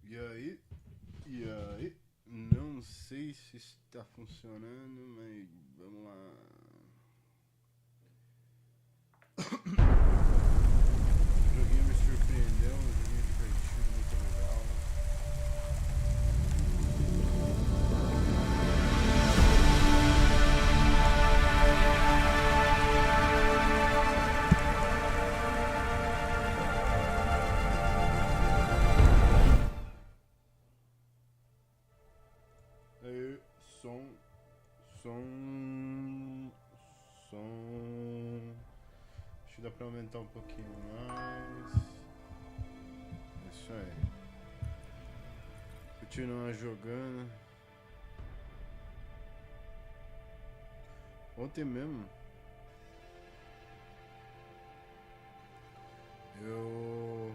E aí? E aí? Não sei se está funcionando, mas vamos lá. O joguinho me surpreendeu, um joguinho divertido, muito legal. Aí, som. Acho que dá pra aumentar um pouquinho mais. Isso aí. Continuar jogando. Ontem mesmo eu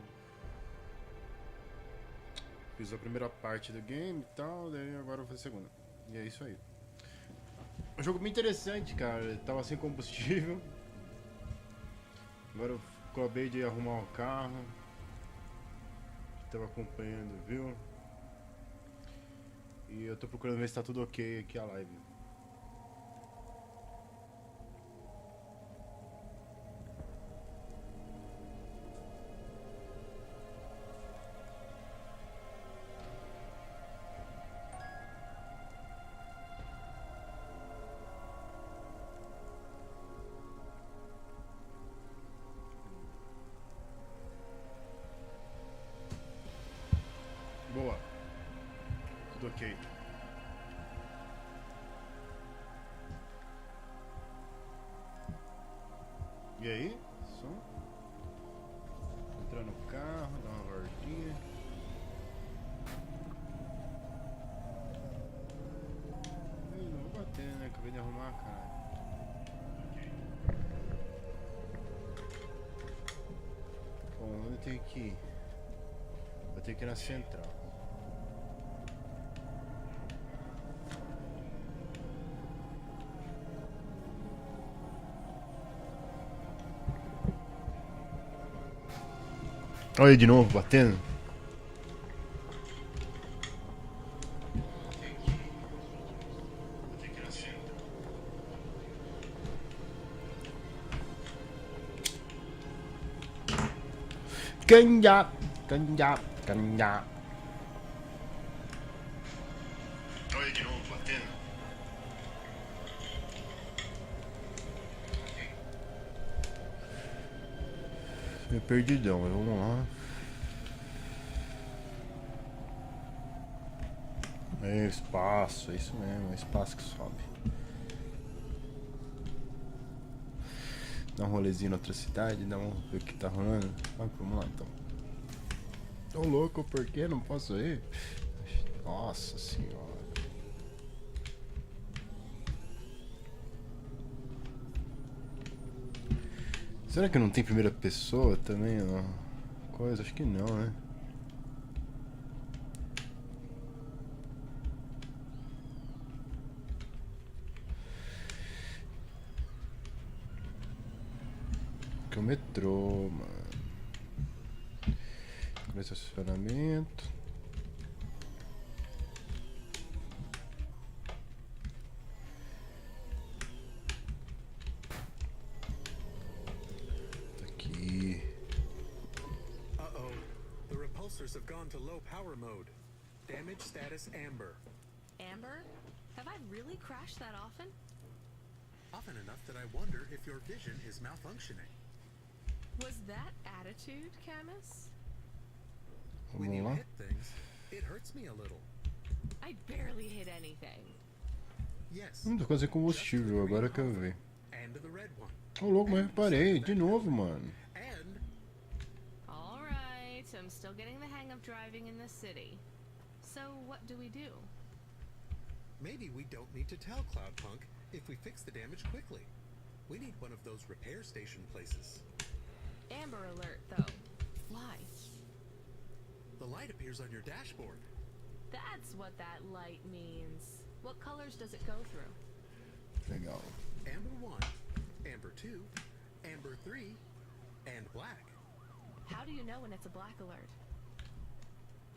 fiz a primeira parte do game e tal, daí agora eu vou fazer a segunda. E é isso aí. Um jogo bem interessante, cara. Tava sem combustível. Agora eu acabei de arrumar o carro. Tava acompanhando, viu? E eu tô procurando ver se tá tudo ok aqui a live. Boa. Tudo ok. E aí? Som? Entrar no carro, dar uma voltinha. Ih, não vou bater, né? Acabei de arrumar, cara. Bom, onde eu tenho que ir? Vou ter que ir na central. Olha de novo, batendo. Canja, canja, canja. Olha de novo, batendo. Meio perdidão, mas vamos lá. É espaço, é isso mesmo, é espaço que sobe. Dá um rolezinho na outra cidade, dá um ver o que tá rolando. Ah, vamos lá então. Tô louco, por que não posso ir? Nossa senhora. Será que não tem primeira pessoa também? Não? Coisa, acho que não, né? Que é o metrô, mano. Começa o estacionamento. Tá aqui. Uh-oh. The repulsors have gone to low power mode. Damage status amber. Amber? Have I really crashed that often? Often enough that I wonder if your vision is malfunctioning. Was that attitude, Camus? When Vamos you lá. hit things, it hurts me a little. I barely hit anything. Yes. Tô quase sem combustível, agora que eu vi. And the red one. Ô louco, mas reparei, de novo, mano. And Alright, I'm still getting the hang of driving in this city. So what do we do? maybe we don't need to tell Cloudpunk if we fix the damage quickly. We need one of those repair station places. Amber alert, though. Why? The light appears on your dashboard. That's what that light means. What colors does it go through? Legal. Amber 1, Amber 2, Amber 3, and black. How do you know when it's a black alert?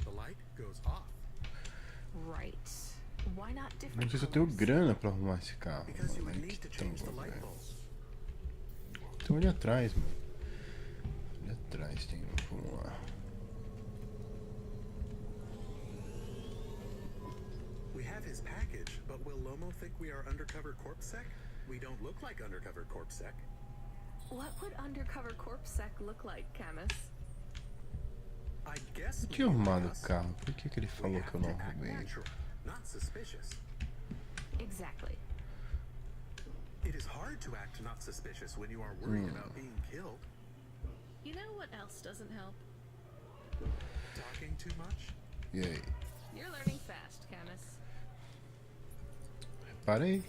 the light goes off. Right. Why not Não different sei se eu tenho colors? grana pra arrumar esse carro. Because you Mano. would need to change the light bulbs. Tem ali atrás, mano. Ali atrás tem um. Vamos lá. We have his package, but will Lomo think we are undercover corpsec? We don't look like undercover corpsec. What would undercover corpsec look like, Camus? I guess Eu tinha maybe arrumado us. o carro. Por que ele We falou have que eu não to act arrumei? natural, not suspicious. Exactly. It is hard to act not suspicious when you are worried about being killed. You know what else doesn't help? Talking too much? E aí? You're learning fast, Camus. Reparei.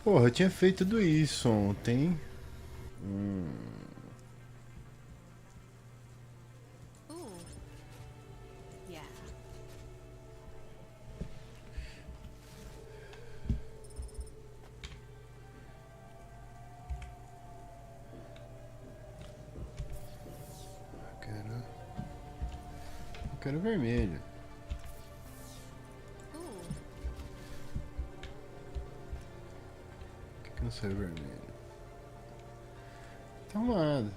Porra, eu tinha feito tudo isso ontem. Ooh. Yeah. Eu quero vermelho. Ooh. Por que não saiu vermelho? Tá arrumado.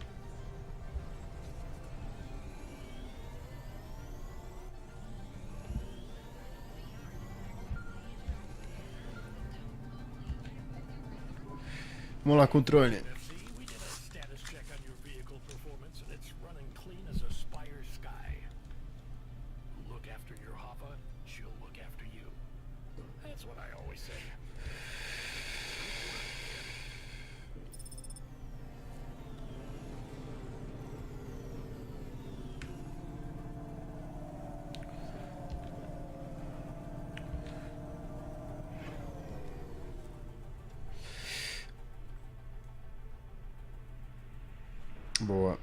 Vamos lá, controle. FC, we did a status check on your vehicle performance, and it's running clean as a Spire Sky. Look after your Hopper, she'll look after you. That's what I always say. Boa.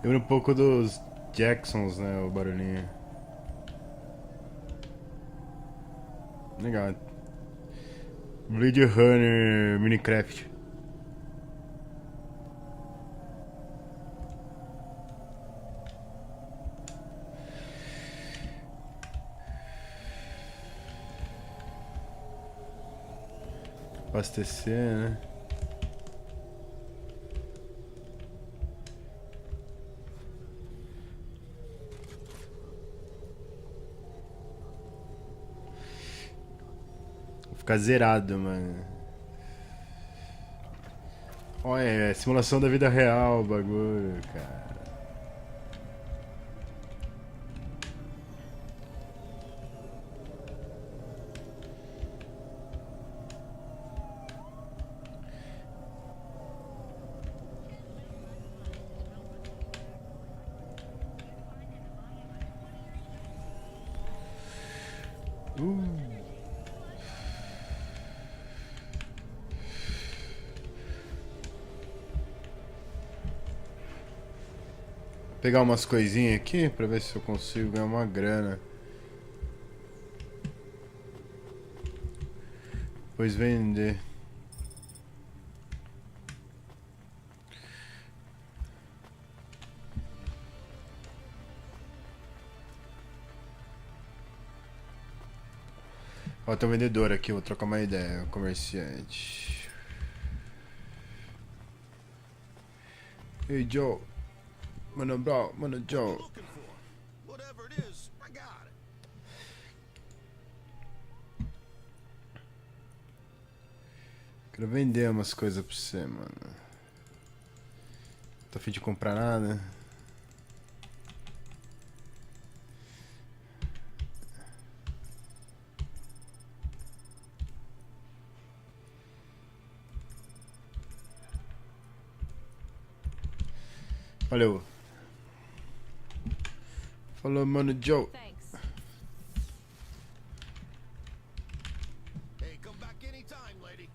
Lembra um pouco dos Jacksons, né? O barulhinho. Legal. Blade Runner Minecraft. Abastecer, né? Ficar zerado, mano. Olha, é simulação da vida real o bagulho, cara. Pegar umas coisinhas aqui pra ver se eu consigo ganhar uma grana. Depois vender. Ó, tem um vendedor aqui, vou trocar uma ideia. Um comerciante. Hey Joe. Mano Brown, mano Joe. Looking for whatever it is, I got it. Quero vender umas coisas pra você, mano. Tá a fim de comprar nada? Valeu. Falou, mano, Joe. Thanks. Hey, come back anytime, lady.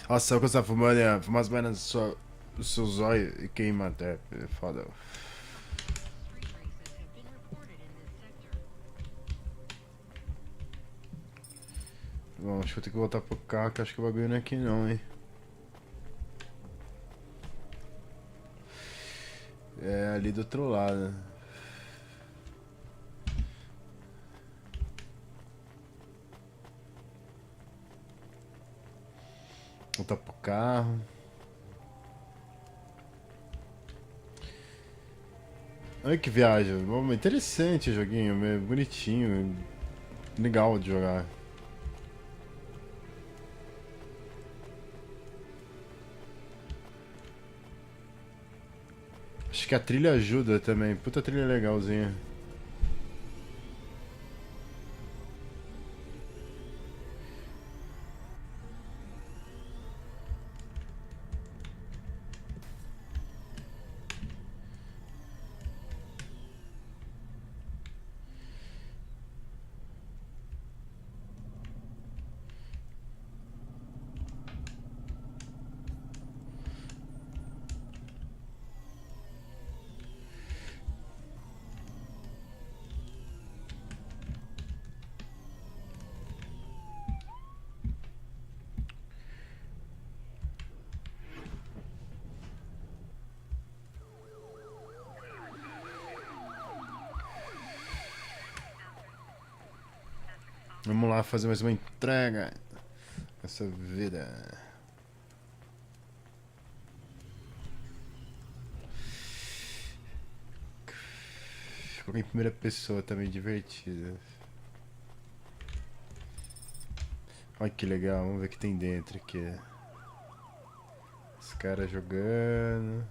Nossa, eu gostava fumando, fumar as bananas no seu zóio e queima até. É foda. Street races have been reported in this sector. Bom, acho que vou ter que voltar pro carro, que acho que o bagulho não é aqui não, hein. É ali do outro lado. Voltar pro carro. Olha que viagem. Interessante o joguinho, meio bonitinho. Legal de jogar. Acho que a trilha ajuda também. Puta trilha legalzinha. Vamos lá fazer mais uma entrega. Essa vida. Coloquei em primeira pessoa, tá meio divertido. Olha que legal, vamos ver o que tem dentro aqui. Os caras jogando.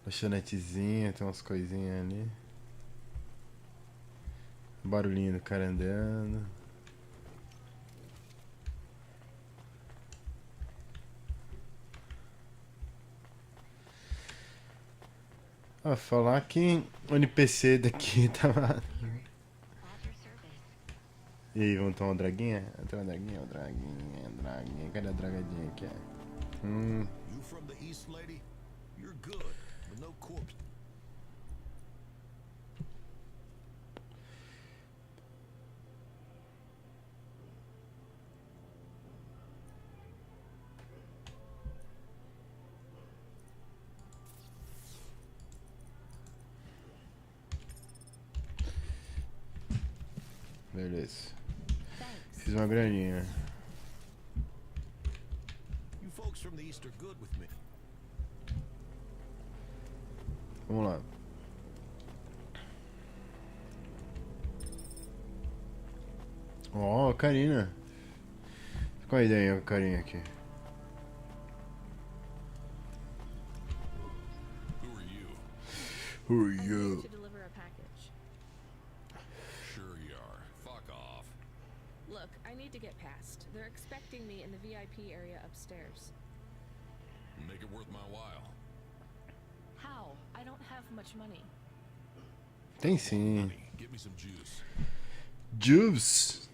Lanchonetezinha, tem umas coisinhas ali. Barulhinho do cara andando. Ah, falar que o NPC daqui tava. At your service. E aí, vamos tomar uma draguinha? Tem uma draguinha, uma draguinha, draguinha. Cadê a dragadinha aqui? You from the east, lady? You're good, but no corpse. Beleza. Thanks. Fiz uma graninha. You folks from the east are good with me. Vamos lá. Ó, a Karina. Qual a ideia, Karina aqui? Who are you? Who are I'm here you? to deliver a package. Sure you are. Fuck off. Look, I need to get past. They're expecting me in the VIP area upstairs. Make it worth my while. How? I don't have much money. Tem sim. Honey, get me some juice. Juice.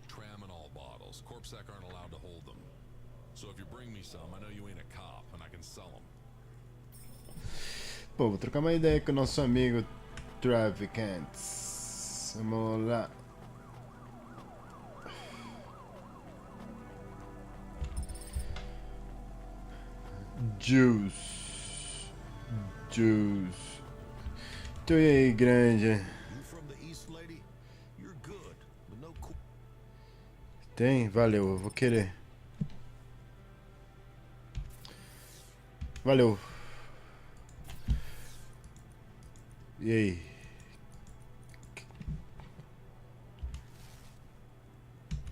Tramadol bottles. Corpsec aren't allowed to hold them. So if you bring me some, I know you ain't a cop and I can sell them. Pô, vou trocar uma ideia com o nosso amigo Traficants. Vamos lá. Juice. Juice. Então e aí, grande? You from the east, lady? You're good, but no corpse. Tem? Valeu, eu vou querer. Valeu. E aí?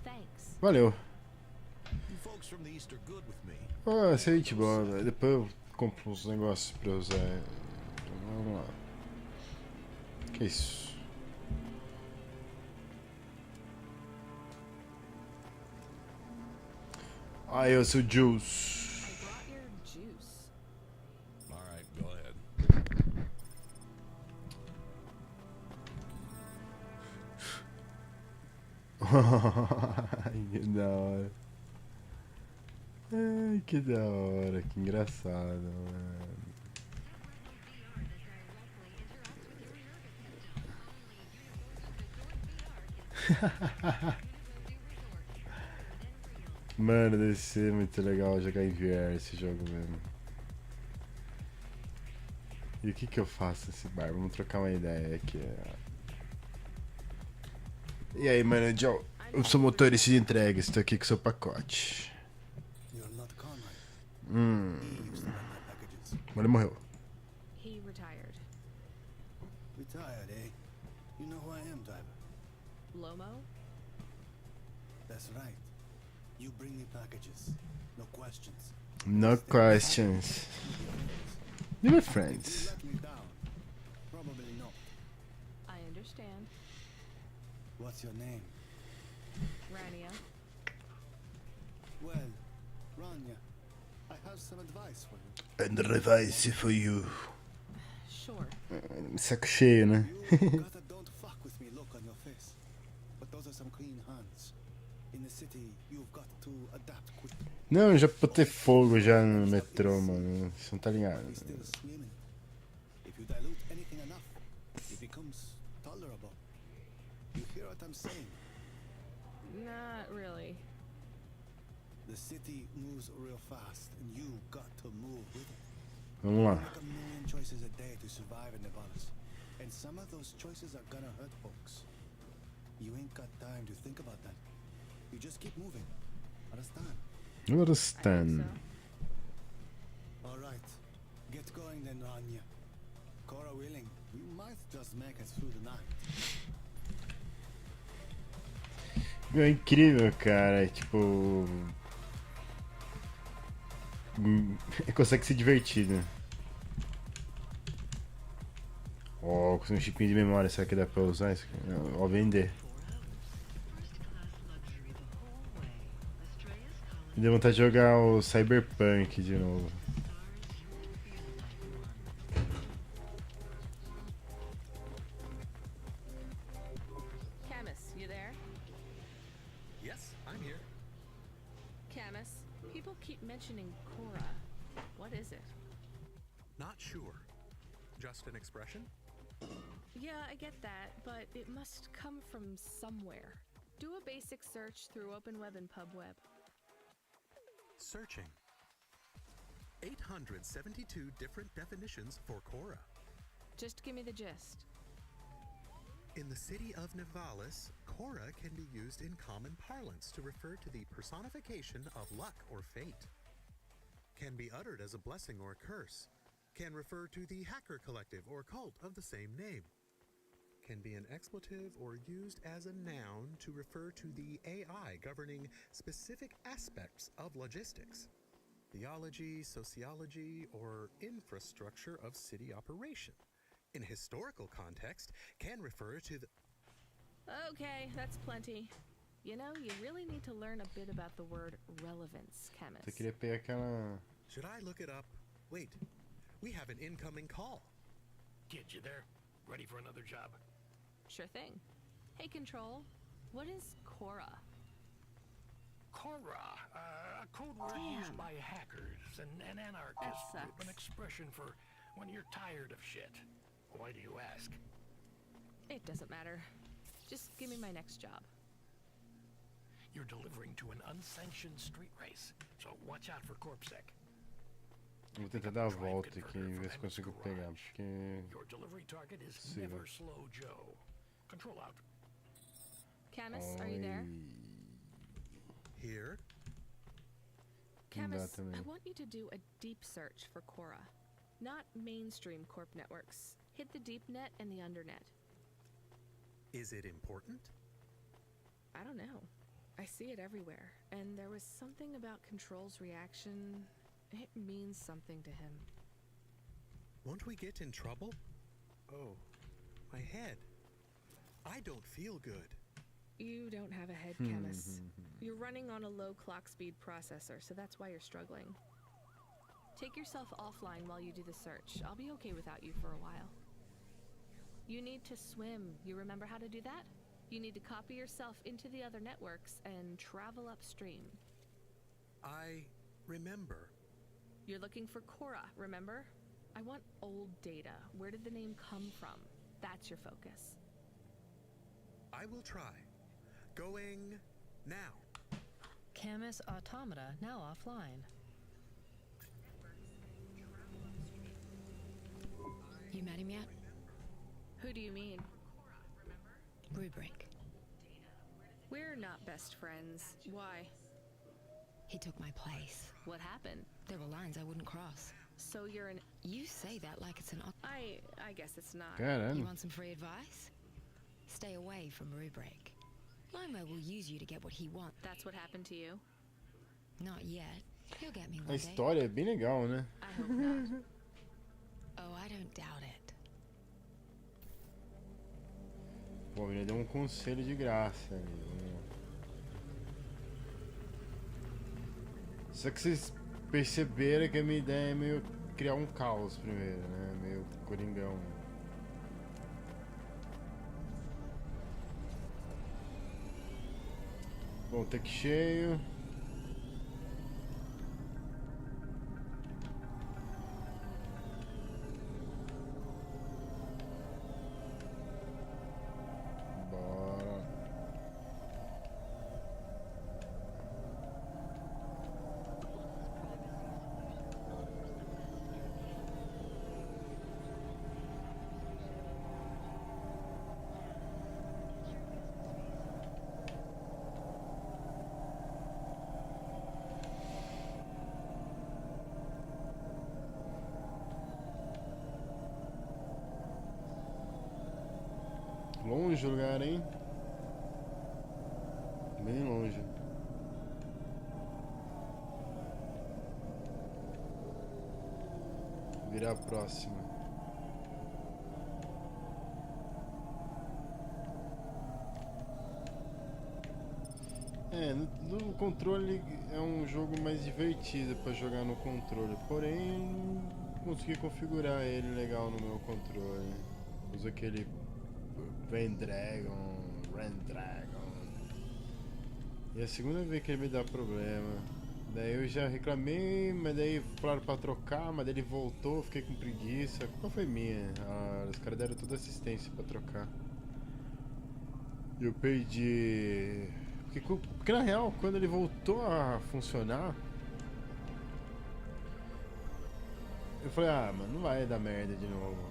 Thanks. Valeu. You folks from the east are good with me. Ah, isso aí de boa, velho. Depois eu compro uns negócios pra usar. Então, vamos lá. Que isso? Ai, eu sou Juice. I brought your juice. All right, go ahead. Ai, que da hora. Ai, que da hora, que engraçado, mano. Mano, deve ser muito legal jogar em VR esse jogo mesmo. E o que que eu faço nesse bar? Vamos trocar uma ideia aqui. E aí, mano, Joe? Eu sou motorista de entregas, estou aqui com seu pacote. You're not Conrad. Hum. He used to run my packages. Ele morreu. He retired. Retired, eh? You know who I am, driver. Lomo? That's right. You bring me packages. No questions. No questions. You were friends. You let me down. Probably not. I understand. What's your name? Rania. Well, Rania, I have some advice for you. And advice for you. Sure. Saco cheio, né? You got a don't fuck with me look on your face. But those are some clean hands. In the city, you've got to adapt quickly. Não, eu já botei fogo já no metrô, mano. Você não tá ligado. He's still swimming. If you dilute anything enough, it becomes tolerable. You hear what I'm saying? Not really. The city moves real fast, and you got to move with it. Vamos lá. Make a million choices a day to survive in Nevadas. And some of those choices are gonna hurt folks. You ain't got time to think about that. You just keep moving. Understand? I Understand. think so. Alright. Get going then, Rania. Cora willing, we might just make it through the night. Meu, é incrível, cara. Tipo. Consegue ser divertido. Ó, com um chipinho de memória, será que dá pra usar isso? Ó, vender. Me deu vontade de jogar o Cyberpunk de novo. Camus, you there? Yes, I'm here. Camus, people keep mentioning Cora. What is it? Not sure. Just an expression? Yeah, I get that, but it must come from somewhere. Do a basic search through OpenWeb and PubWeb. Searching. 872 different definitions for Cora. Just give me the gist. In the city of Nevalis, Cora can be used in common parlance to refer to the personification of luck or fate. Can be uttered as a blessing or curse. Can refer to the hacker collective or cult of the same name. Can be an expletive or used as a noun to refer to the AI governing specific aspects of logistics, theology, sociology, or infrastructure of city operation. In historical context, can refer to the... Okay, that's plenty. You know, you really need to learn a bit about the word relevance, Eu Camus. queria pegar aquela. Should I look it up? Wait, we have an incoming call. Kid, you there? Ready for another job? Sure thing. Hey, Control, what is Cora? Cora, a code word used by hackers and an anarchist That group, an sucks. expression for when you're tired of shit. Why do you ask? It doesn't matter. Just give me my next job. You're delivering to an unsanctioned street race, so watch out for CorpSec. Vou tentar dar a volta aqui e ver se consigo pegar, porque. Your delivery target is Sim. Never Slow Joe. Control out. Camus, are you there? Here? Camus, I também. want you to do a deep search for Cora. Not mainstream corp networks. Hit the deep net and the undernet. Is it important? I don't know. I see it everywhere, and there was something about Control's reaction. It means something to him. Won't we get in trouble? Oh, my head. I don't feel good. You don't have a head, Chemist. You're running on a low clock speed processor, so that's why you're struggling. Take yourself offline while you do the search. I'll be okay without you for a while. You need to swim. You remember how to do that? You need to copy yourself into the other networks and travel upstream. I remember. You're looking for Cora, remember? I want old data. Where did the name come from? That's your focus. I will try. Going now. Camus Automata now offline. You met him yet? Who do you mean? Rubric. We're not best friends. Why? He took my place. What happened? There were lines I wouldn't cross. So you're an... You say that like it's an... I guess it's not. You Caramba. want some free advice? Stay away from Rubric. Limo will use you to get what he wants. That's what happened to you? Not yet. He'll get me A one day. história é bem legal, né? I hope not. Oh, I don't doubt it. Pô, ele deu um conselho de graça ali, né? Só que vocês perceberam que a minha ideia é meio criar um caos primeiro, né? Meio coringão. Bom, tanque cheio. Bora. Longe o lugar, hein? Bem longe. Virar a próxima. É, no controle é um jogo mais divertido pra jogar no controle. Porém, não consegui configurar ele legal no meu controle. Uso aquele Rendragon. E é a segunda vez que ele me dá problema. Daí eu já reclamei, mas daí falaram pra trocar, mas daí ele voltou, fiquei com preguiça. A culpa foi minha. Os caras deram toda assistência pra trocar. E eu perdi. Porque na real, quando ele voltou a funcionar, eu falei, mano, não vai dar merda de novo.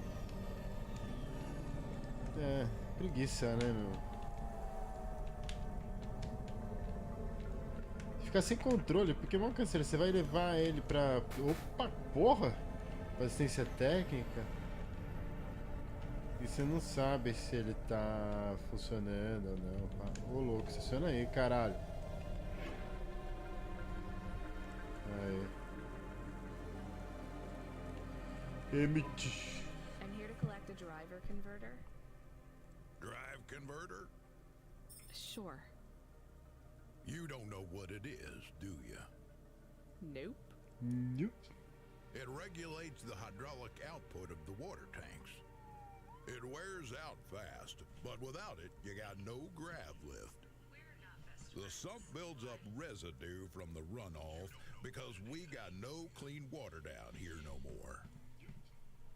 É, preguiça, né, meu? Ficar sem controle, porque, mano, canseiro, você vai levar ele pra... Opa, porra! Pra assistência técnica. E você não sabe se ele tá funcionando ou não. Ô, louco, estaciona aí, caralho. Aí. Emite. I'm here to collect a driver converter. Drive converter? Sure. You don't know what it is, do you? Nope. Nope. It regulates the hydraulic output of the water tanks. It wears out fast, but without it, you got no grav lift. The sump builds up residue from the runoff because we got no clean water down here no more.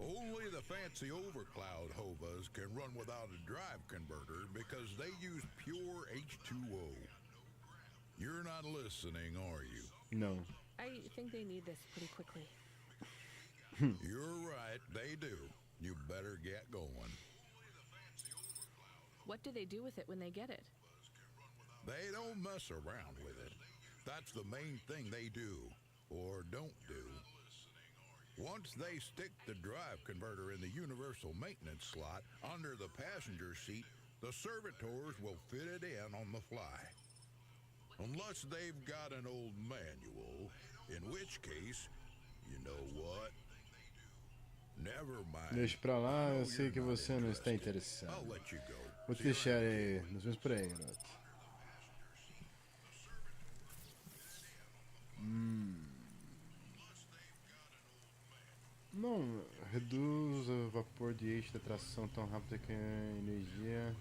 Only the fancy overcloud hovas can run without a drive converter because they use pure H2O. You're not listening, are you? No. I think they need this pretty quickly. You're right, they do. You better get going. What do they do with it when they get it? They don't mess around with it. That's the main thing they do, or don't do. Once they stick the drive converter in the universal maintenance slot under the passenger seat, the servitors will fit it in on the fly. Unless they've got an old manual, in which case, you know what? Never mind. Deixa pra lá, eu sei que você não está interessado. I'll let you go. Vou te deixar aí. Nos vemos por aí, garoto. Não, reduz o vapor de eixo da tração tão rápido que a energia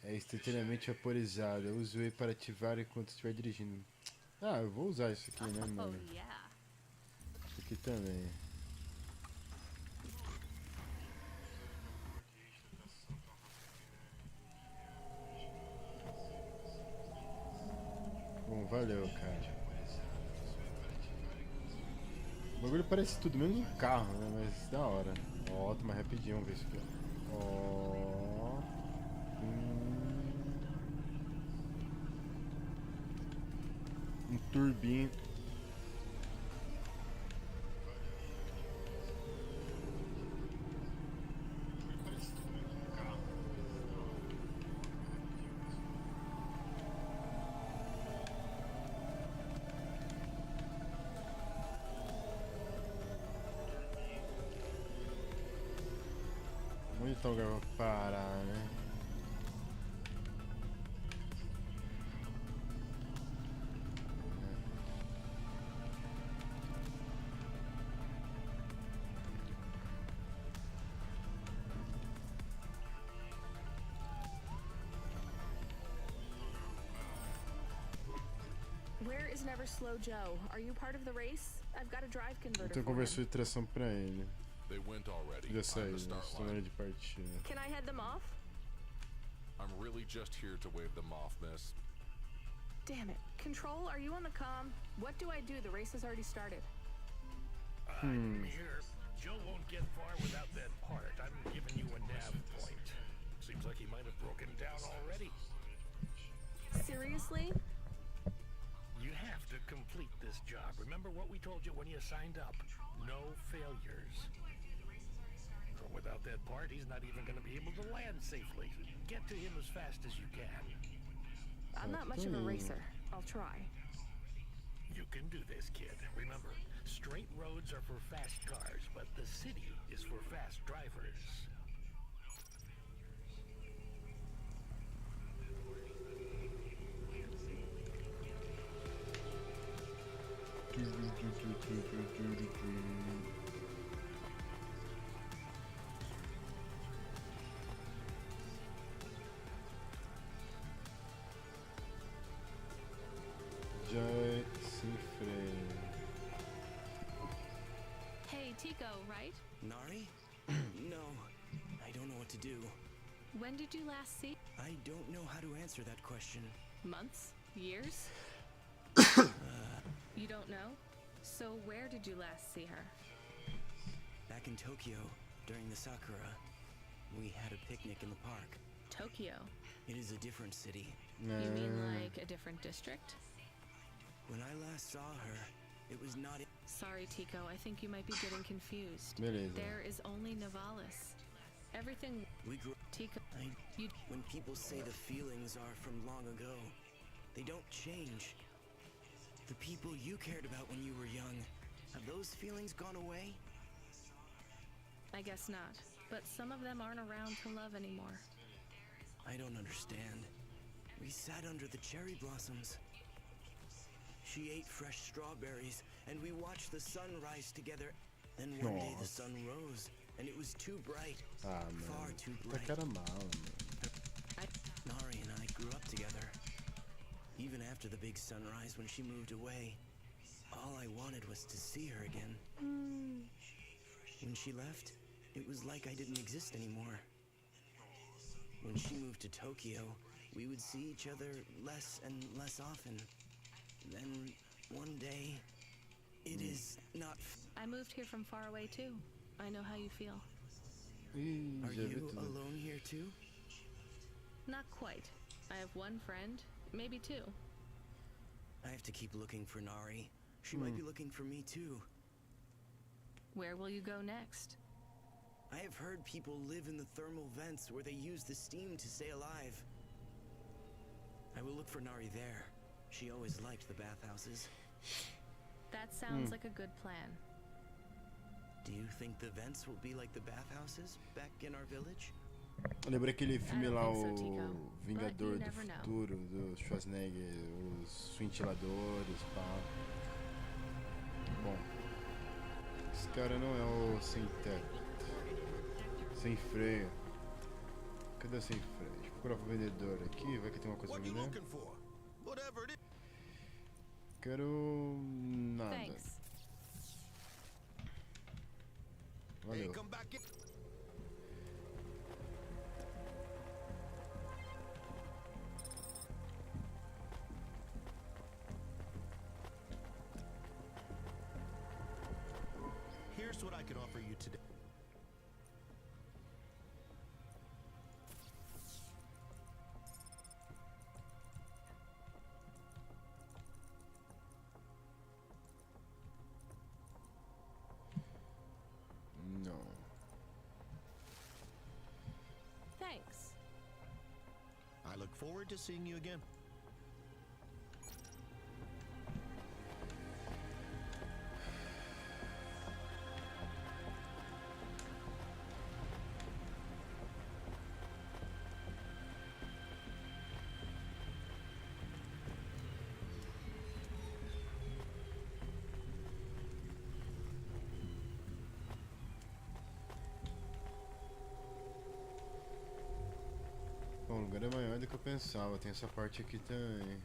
é instantaneamente vaporizada. Use o E para ativar enquanto estiver dirigindo. Ah, eu vou usar isso aqui, né, mano? Oh, yeah. Isso aqui também. Bom, valeu, cara. O bagulho parece tudo menos um carro, né? Mas da hora. Ó, toma rapidinho, vamos ver isso aqui. Ó. Um turbinho. Onde tá o lugar pra parar, né? Where is Never Slow Joe? Are you part of the race? I've got a drive converter Então for him. conversor de tração pra ele. They went already. Já I'm saiu, the start estou na line. hora de partida. Can I head them off? I'm really just here to wave them off, miss. Damn it. Control, are you on the comm? What do I do? The race has already started. I'm here. Joe won't get far without that part. I'm giving you a nav point. Seems like he might have broken down already. Seriously? You have to complete this job. Remember what we told you when you signed up? No failures. So without that part, he's not even going to be able to land safely. Get to him as fast as you can. I'm not much of a racer. I'll try. You can do this, kid. Remember, straight roads are for fast cars, but the city is for fast drivers. Já sem freio. Hey, Tico, right? Nari? No, I don't know what to do. When did you last see? I don't know how to answer that question. Months? Years? You don't know? So where did you last see her? Back in Tokyo, during the Sakura, we had a picnic in the park. Tokyo. It is a different city. You mean like a different district? When I last saw her, it was not. Sorry, Tico, I think you might be getting confused. Beleza. There is only Nivalis. Everything... We grew. Tico, you... When people say the feelings are from long ago, they don't change. The people you cared about when you were young, have those feelings gone away? I guess not. But some of them aren't around to love anymore. I don't understand. We sat under the cherry blossoms. She ate fresh strawberries, and we watched the sun rise together. Then one day the sun rose, and it was too bright. Ah, Far mano. too Tá bright. cara mal, mano. Nari and I grew up together. Even after the big sunrise when she moved away, all I wanted was to see her again. When she left, it was like I didn't exist anymore. When she moved to Tokyo, we would see each other less and less often. Then, one day, it is not... I moved here from far away too. I know how you feel. Ih, Are já vi you tudo. alone here too? Not quite. I have one friend, maybe two. I have to keep looking for Nari. She might be looking for me too. Where will you go next? I have heard people live in the thermal vents where they use the steam to stay alive. I will look for Nari there. She always liked the bathhouses. That sounds like a good plan. Do you think the vents will be like the bathhouses back in our village? Eu lembrei aquele filme lá, think so, o Tico. Vingador But you do never know. Futuro, do Schwarzenegger, os ventiladores, pá. Bom, esse cara não é o sem teto, sem freio. Cadê o sem freio? Deixa eu procurar pro vendedor aqui, vai que tem uma coisa pra What you vender. looking for? Whatever it is. Quero nada. Thanks. Hey, Valeu. come back in. Here's what I can offer you today. Não. Thanks. I look forward to seeing you again. Bom, o lugar é maior do que eu pensava, tem essa parte aqui também.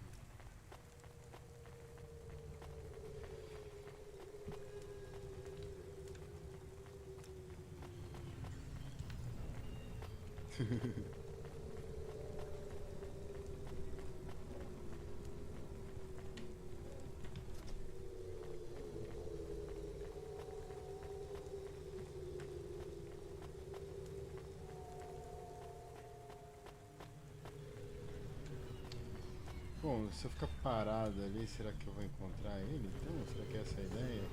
Bom, se eu ficar parado ali, será que eu vou encontrar ele então? Será que é essa a ideia?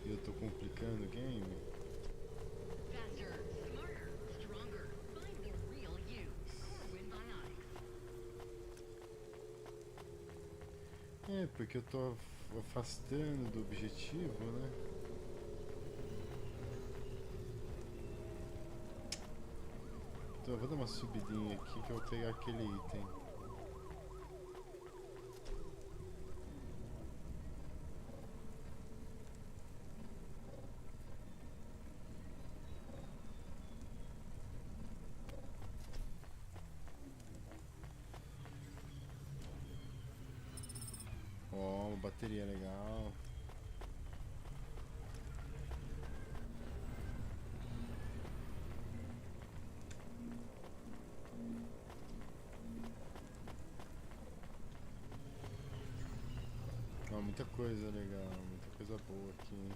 E eu tô complicando o game? Faster, smarter, stronger. Find the real you. Win Bionics. É, porque eu tô afastando do objetivo, né? Então eu vou dar uma subidinha aqui que eu vou pegar aquele item. Ó, uma bateria legal. Ó, muita coisa legal, muita coisa boa aqui.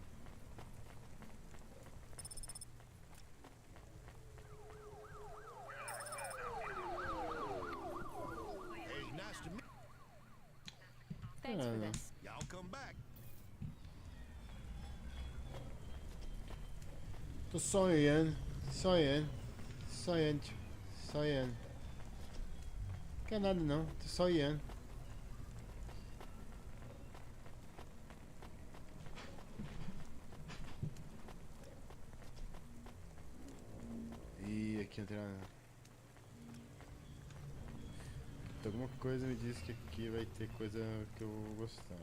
Hey, nice to meet Thanks for Ah. this. y'all. Come back. Tô sonhando, sonhando, sonhando, sonhando. Não quer nada não, tô sonhando. Ih, aqui não tem nada. Alguma coisa me diz que aqui vai ter coisa que eu vou gostar.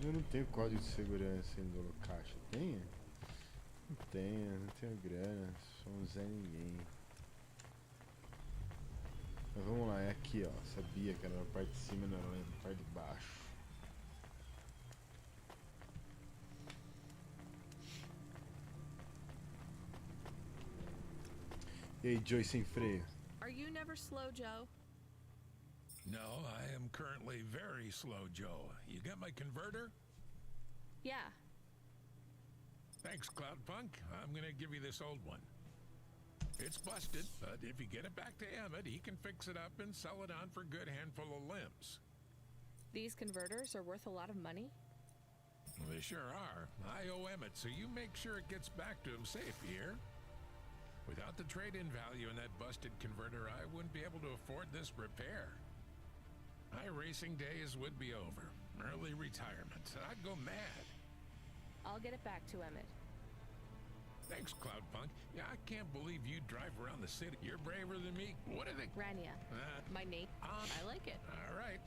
Eu não tenho código de segurança ainda no caixa. Tenho? Não tenho grana. Sou um Zé Ninguém. Mas vamos lá, é aqui ó. Sabia que era na parte de cima, não era na parte de baixo. E aí, Joy sem freio? Are you never slow, Joe? No, I am currently very slow, Joe. You got my converter? Yeah. Thanks, Cloudpunk. I'm gonna give you this old one. It's busted, but if you get it back to Emmett, he can fix it up and sell it on for a good handful of limbs. These converters are worth a lot of money? Well, they sure are. I owe Emmett, so you make sure it gets back to him safe, you hear? Without the trade-in value in that busted converter, I wouldn't be able to afford this repair. My racing days would be over. Early retirement. I'd go mad. I'll get it back to Emmett. Thanks, Cloudpunk. Yeah, I can't believe you drive around the city. You're braver than me. What are they? Rania. My name. I like it. All right.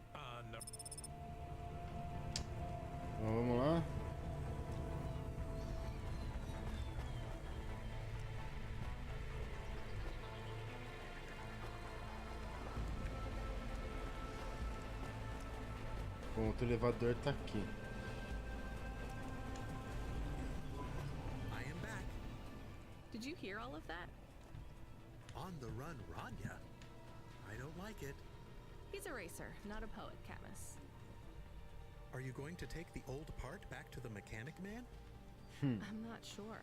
No. Então vamos lá. Bom, o elevador tá aqui. I am back. Did you hear all of that? On the run, Rania. I don't like it. He's a racer, not a poet, Camus. Are you going to take the old part back to the mechanic man? I'm not sure.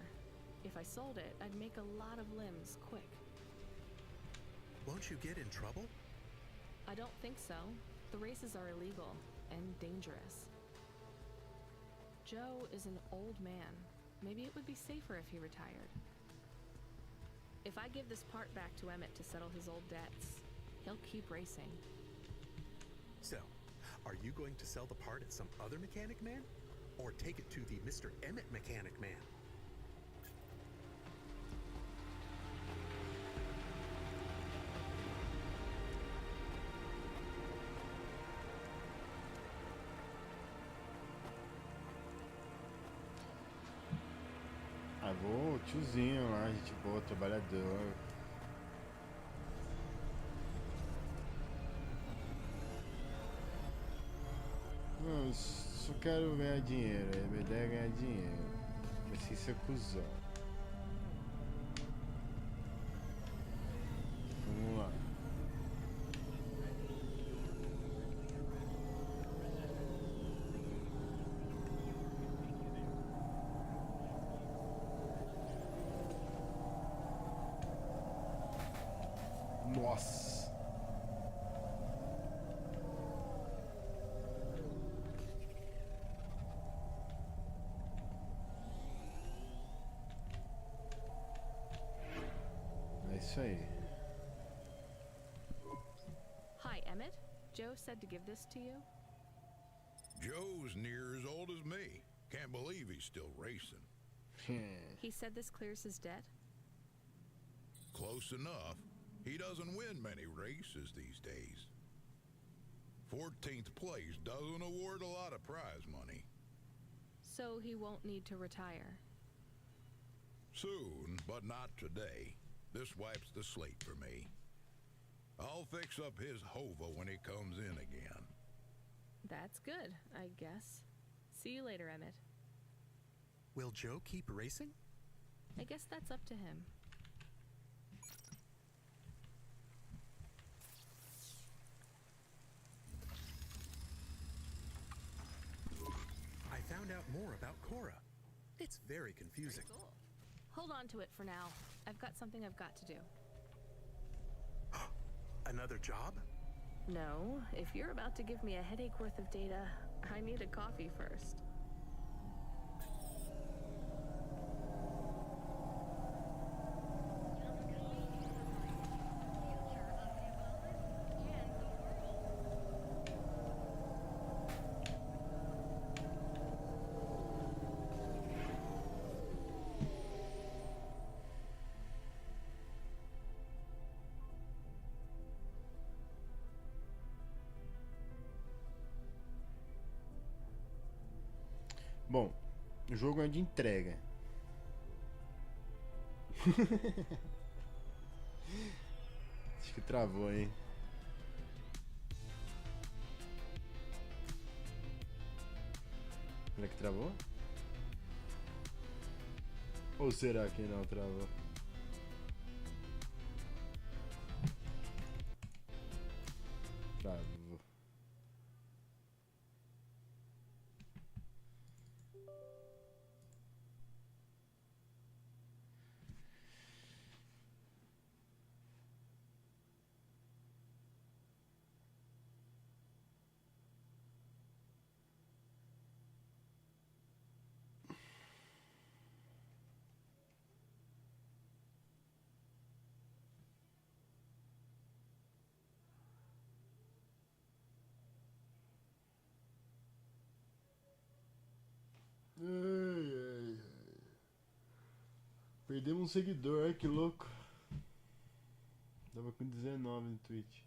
If I sold it, I'd make a lot of limbs quick. Won't you get in trouble? I don't think so. The races are illegal and dangerous. Joe is an old man. Maybe it would be safer if he retired. If I give this part back to Emmett to settle his old debts, he'll keep racing. So, are you going to sell the part at some other mechanic man? Or take it to the Mr. Emmett mechanic man? Ah, vou, tiozinho lá, gente boa, trabalhador. Não, só quero ganhar dinheiro, a minha ideia é ganhar dinheiro. Mas sem ser cuzão. Vamos lá. Nossa! É isso aí. Hi, Emmett. Joe said to give this to you. Joe's near as old as me. Can't believe he's still racing. He said this clears his debt. Close enough. He doesn't win many races these days. 14th place doesn't award a lot of prize money. So he won't need to retire. Soon, but not today. This wipes the slate for me. I'll fix up his hova when he comes in again. That's good, I guess. See you later, Emmett. Will Joe keep racing? I guess that's up to him. I found out more about Cora. It's very confusing. Cool. Hold on to it for now. I've got something I've got to do. Another job? No, if you're about to give me a headache worth of data, I need a coffee first. Bom, o jogo é de entrega. Acho que travou, hein? Será que travou? Ou será que não travou? Travou. Perdemos um seguidor, ai que louco. Tava com 19 no Twitch.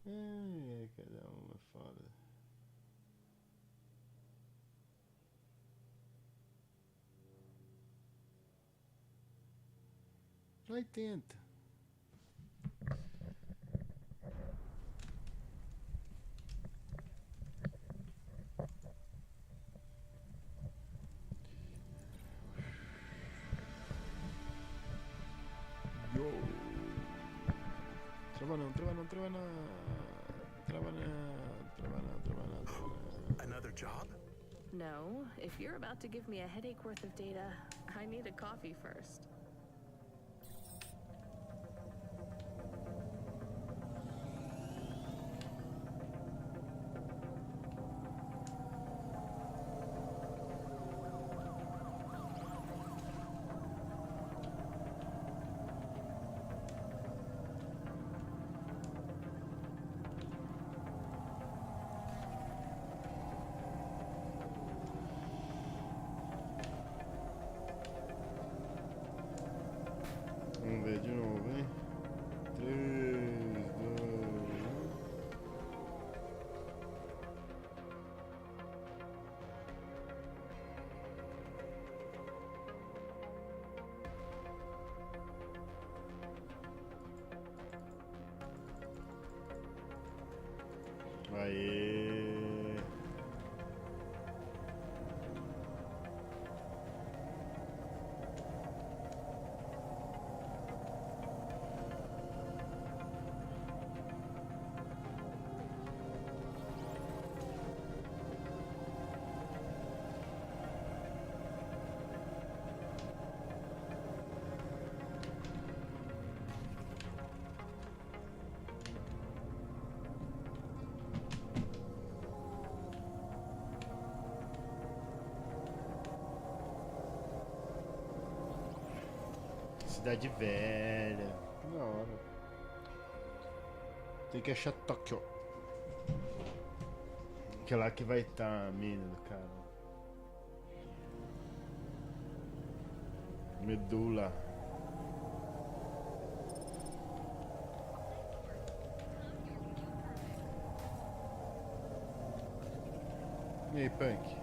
Ai, cada uma é foda. Vai, tenta. Yo. Trava não, trava não, trava não. Trava não, trava não, trava não, trava não. Another job? No, if you're about to give me a headache worth of data, I need a coffee first. Vamos ver de novo, hein? 3, 2, 1. Aê! Cidade velha. Da hora. Tem que achar Tóquio. Que é lá que vai estar a mina do cara. Medula. E aí, Punk?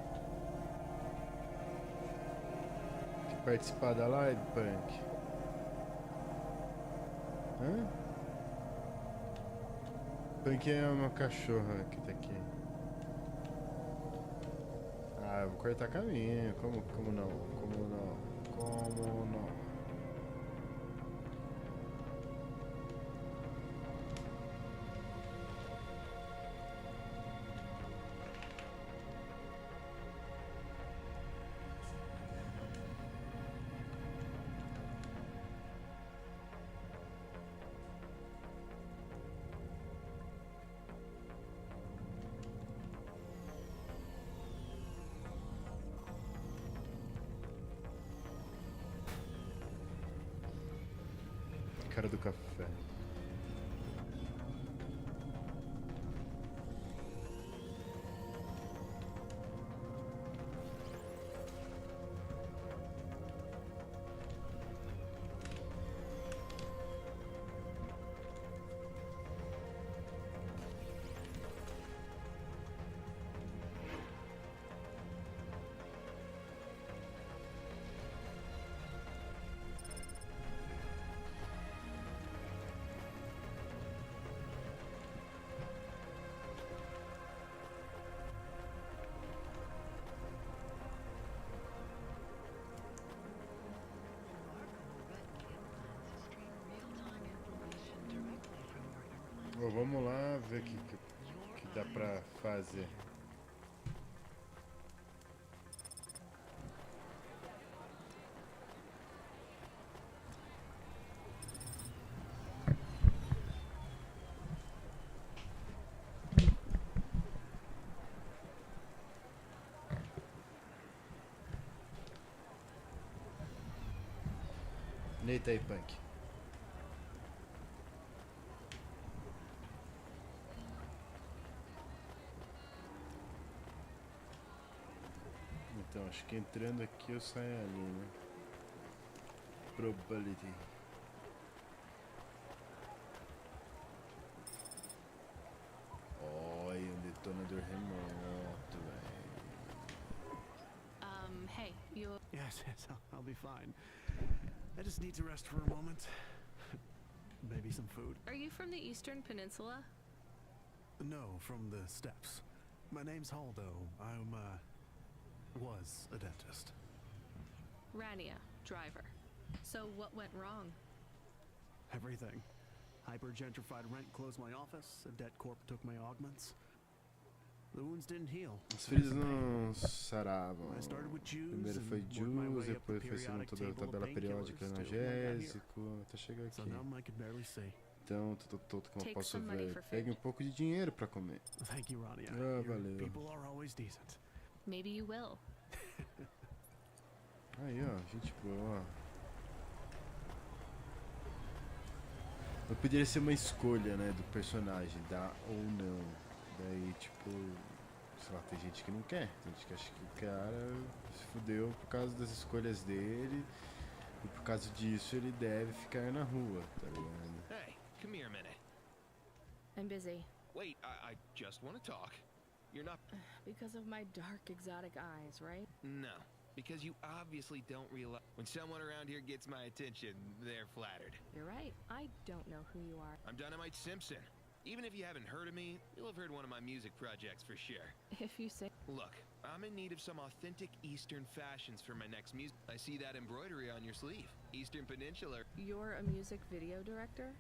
Quer participar da live, Punk? Hã? Punk é uma cachorra que tá aqui. Ah, eu vou cortar caminho. Como não? Como não? Como não? Cara do café. Bom, vamos lá ver o que dá pra fazer. Deita aí, Punk. Então, Bom, acho que entrando aqui eu saio ali, né? Probability. Olha, um detonador remoto, velho. Hey, you... Yes, I'll be fine. I just need to rest for a moment. Maybe some food. Are you from the Eastern Peninsula? No, from the steppes. My name's Haldo. I'm, was a dentist. Rania, driver. So what went wrong? Everything. Hyper-gentrified rent closed my office, a debt corp took my augments. The wounds didn't heal. As feridas não saravam. I started with Jews, Primeiro foi and worked my Jews, way up the depois foi seguindo periodic toda a table of tabela periódica painkillers till I got here. analgésico, até chegar So aqui. numb I could barely see. Então, tô como eu Take posso some money ver. for food. Pegue um pouco de dinheiro pra comer. Thank you, Rania. Ah, Your valeu. people are always decent. Maybe you will. Aí, ó, gente boa. Não poderia ser uma escolha, né, do personagem, dar ou não. Daí, tipo, sei lá, tem gente que não quer. Tem gente que acha que o cara se fudeu por causa das escolhas dele. E por causa disso ele deve ficar na rua, tá ligado? Hey, come here a minute. I'm busy. Wait, I just want to talk. You're not... Because of my dark, exotic eyes, right? No, because you obviously don't realize... When someone around here gets my attention, they're flattered. You're right. I don't know who you are. I'm Dynamite Simpson. Even if you haven't heard of me, you'll have heard one of my music projects for sure. If you say... Look, I'm in need of some authentic Eastern fashions for my next music. I see that embroidery on your sleeve. Eastern Peninsula. You're a music video director?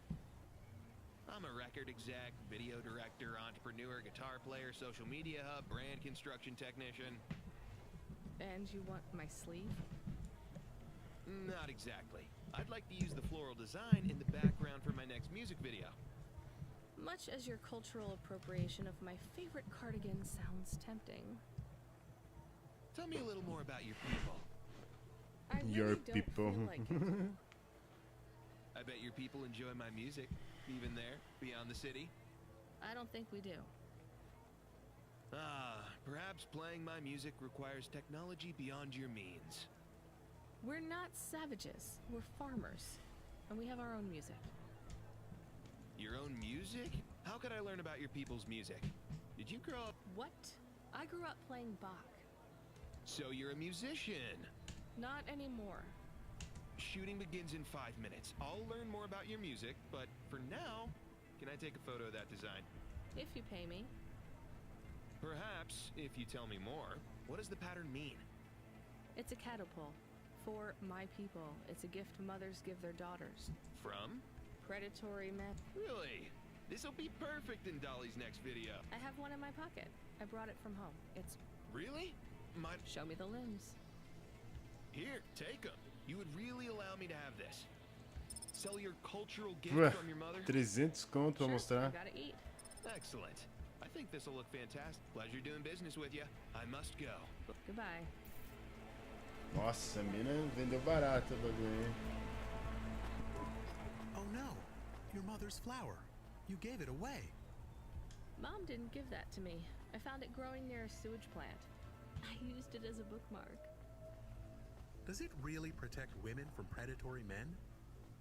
I'm a record exec, video director, entrepreneur, guitar player, social media hub, brand construction technician. And you want my sleeve? Not exactly. I'd like to use the floral design in the background for my next music video. Much as your cultural appropriation of my favorite cardigan sounds tempting. Tell me a little more about your people. I really Your don't people. feel like it. I bet your people enjoy my music, even there, beyond the city. I don't think we do. Ah, perhaps playing my music requires technology beyond your means. We're not savages. We're farmers. And we have our own music. Your own music? How could I learn about your people's music? Did you grow up... What? I grew up playing Bach. So you're a musician. Not anymore. Shooting begins in 5 minutes. I'll learn more about your music, but for now, can I take a photo of that design? If you pay me. Perhaps, if you tell me more, what does the pattern mean? It's a catapult. For my people. It's a gift mothers give their daughters. From? Predatory men. Really? This'll be perfect in Dolly's next video. I have one in my pocket. I brought it from home. It's... Really? Show me the limbs. Here, take them. You would really allow me to have this. Sell your cultural gift Ué, from your mother? 300 conto pra Sure, mostrar. I gotta eat. Excellent. I think this'll look fantastic. Pleasure doing business with you. I must go. Goodbye. Nossa, a mina vendeu barato o bagulho, hein? Oh no, your mother's flower. You gave it away. Mom didn't give that to me. I found it growing near a sewage plant. I used it as a bookmark. Does it really protect women from predatory men?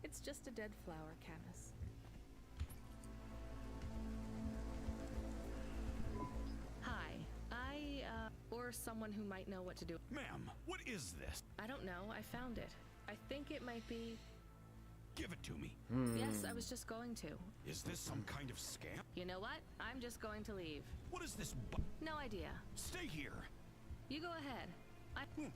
It's just a dead flower, Camus. Hi. Or someone who might know what to do. Ma'am, what is this? I don't know. I found it. I think it might be... Give it to me. Yes, I was just going to. Is this some kind of scam? You know what? I'm just going to leave. What is this No idea. Stay here. You go ahead.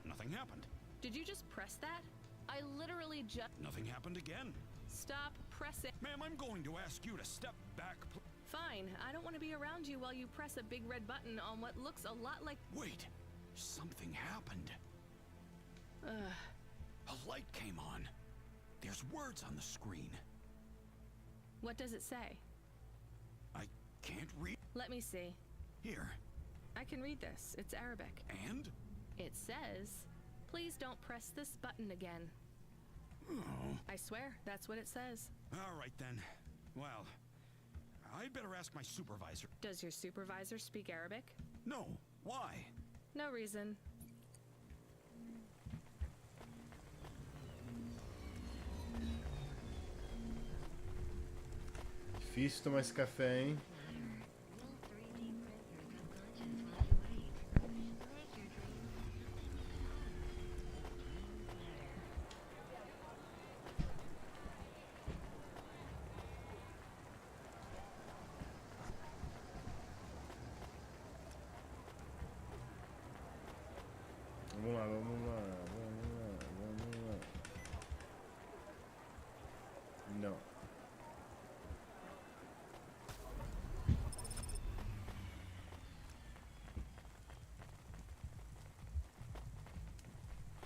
Nothing happened. Did you just press that? I literally just... Nothing happened again. Stop pressing. Ma'am, I'm going to ask you to step back. Fine. I don't want to be around you while you press a big red button on what looks a lot like... Wait. Something happened. A light came on. There's words on the screen. What does it say? I can't read. Let me see. Here. I can read this. It's Arabic. And? It says, please don't press this button again. Oh. I swear, that's what it says. All right then. Well, I'd better ask my supervisor. Does your supervisor speak Arabic? No. Why? No reason. Difícil tomar esse café, hein? Vamos lá, vamos lá, vamos lá, vamos lá. Não.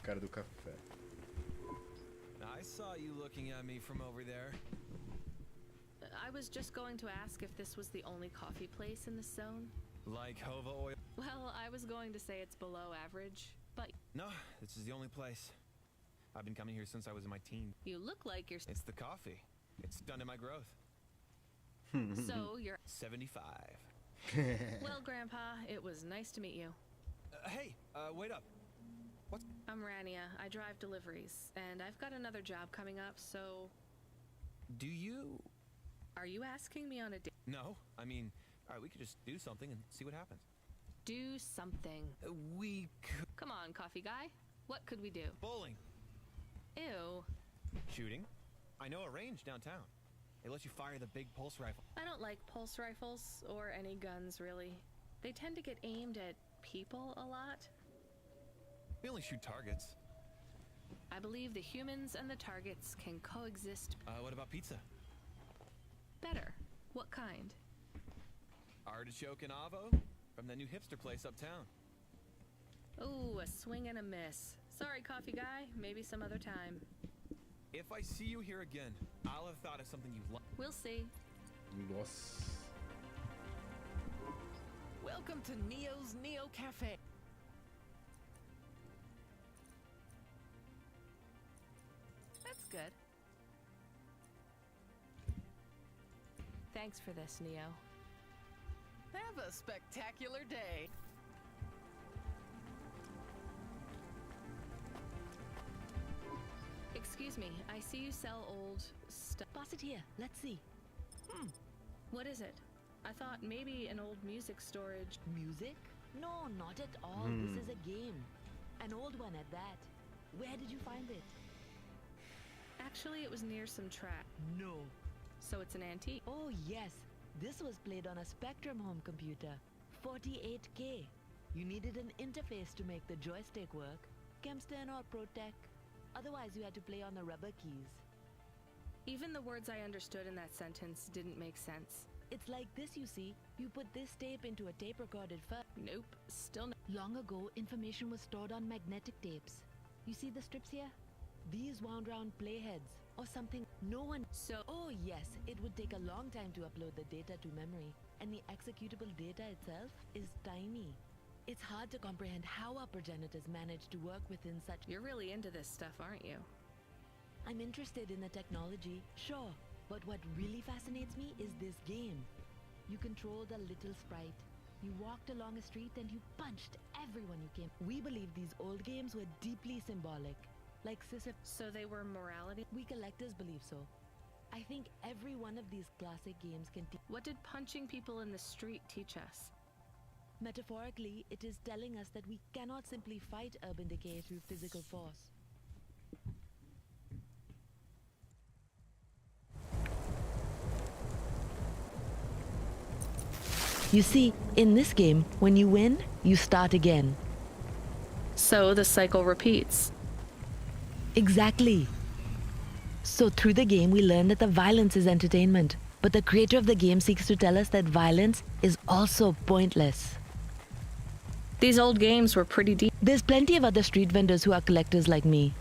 Cara do café. I saw you looking at me from over there. I was just going to ask if this was the only coffee place in this zone. Like Hova oil? Well, I was going to say it's below average, but No, this is the only place. I've been coming here since I was in my teens. you look like you're... It's the coffee. It's done in my growth. So you're... 75. Well, Grandpa, it was nice to meet you. Hey, wait up. I'm Rania. I drive deliveries, and I've got another job coming up, so... Do you... Are you asking me on a date? No, I mean, alright, we could just do something and see what happens. Do something. We could... Come on, coffee guy. What could we do? Bowling. Ew. Shooting. I know a range downtown. It lets you fire the big pulse rifle. I don't like pulse rifles, or any guns, really. They tend to get aimed at people a lot. We only shoot targets. I believe the humans and the targets can coexist What about pizza? better. What kind? Artichoke and avo? From the new hipster place uptown. Ooh, a swing and a miss. Sorry, coffee guy. Maybe some other time. If I see you here again, I'll have thought of something you like. We'll see. Nossa. Welcome to Neo's Neo Cafe. That's good. Thanks for this, Neo. Have a spectacular day. Excuse me, I see you sell old stuff. Pass it here. Let's see. What is it? I thought maybe an old music storage. Music? No, not at all. This is a game. An old one at that. Where did you find it? Actually, it was near some track. No. So it's an antique. Oh, yes. This was played on a Spectrum home computer. 48K. You needed an interface to make the joystick work. Kempston or ProTech. Otherwise, you had to play on the rubber keys. Even the words I understood in that sentence didn't make sense. It's like this, you see. You put this tape into a tape-recorded first. Nope, still no. Long ago, information was stored on magnetic tapes. You see the strips here? These wound round playheads or something. No one... So... Oh yes, it would take a long time to upload the data to memory, and the executable data itself is tiny. It's hard to comprehend how our progenitors managed to work within such... You're really into this stuff, aren't you? I'm interested in the technology, sure, but what really fascinates me is this game. You controlled a little sprite. You walked along a street and you punched everyone you came. We believe these old games were deeply symbolic. Like Sisyphus. So they were morality? We collectors believe so. I think every one of these classic games can teach. What did punching people in the street teach us? Metaphorically, it is telling us that we cannot simply fight urban decay through physical force. You see, in this game, when you win, you start again. So the cycle repeats. Exactly. So through the game, we learn that the violence is entertainment. But the creator of the game seeks to tell us that violence is also pointless. These old games were pretty deep. There's plenty of other street vendors who are collectors like me.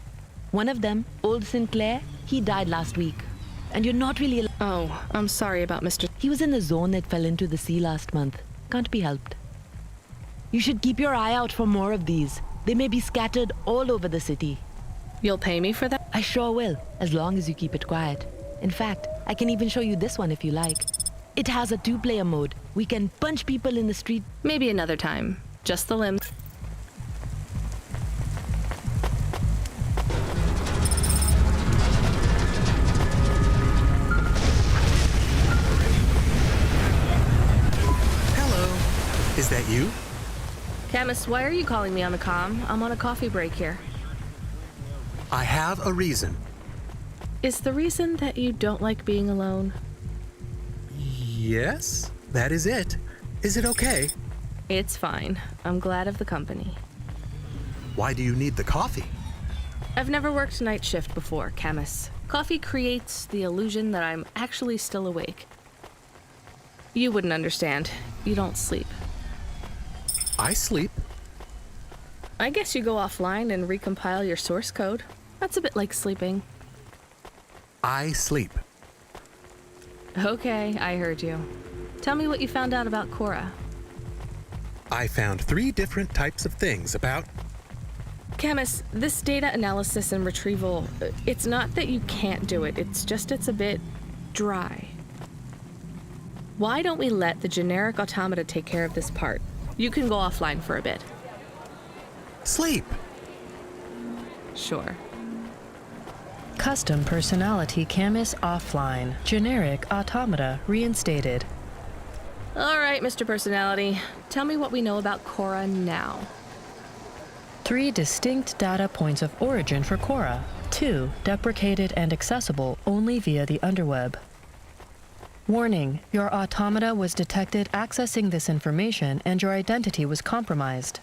One of them, Old Sinclair, he died last week. And you're not really... Oh, I'm sorry about Mr. He was in the zone that fell into the sea last month. Can't be helped. You should keep your eye out for more of these. They may be scattered all over the city. You'll pay me for that? I sure will, as long as you keep it quiet. In fact, I can even show you this one if you like. It has a 2-player mode. We can punch people in the street. Maybe another time. Just the limbs. Is that you? Camus, why are you calling me on the comm? I'm on a coffee break here. I have a reason. Is the reason that you don't like being alone? Yes, that is it. Is it okay? It's fine. I'm glad of the company. Why do you need the coffee? I've never worked night shift before, Camus. Coffee creates the illusion that I'm actually still awake. You wouldn't understand. You don't sleep. I sleep. I guess you go offline and recompile your source code. That's a bit like sleeping. I sleep. Okay, I heard you. Tell me what you found out about Cora. I found 3 different types of things about... Camus, this data analysis and retrieval, it's not that you can't do it, it's just it's a bit dry. Why don't we let the generic automata take care of this part? You can go offline for a bit. Sleep. Sure. Custom personality Camus offline. Generic automata reinstated. All right, Mr. Personality. Tell me what we know about Cora now. 3 distinct data points of origin for Cora. 2 deprecated and accessible only via the underweb. Warning, your automata was detected accessing this information and your identity was compromised.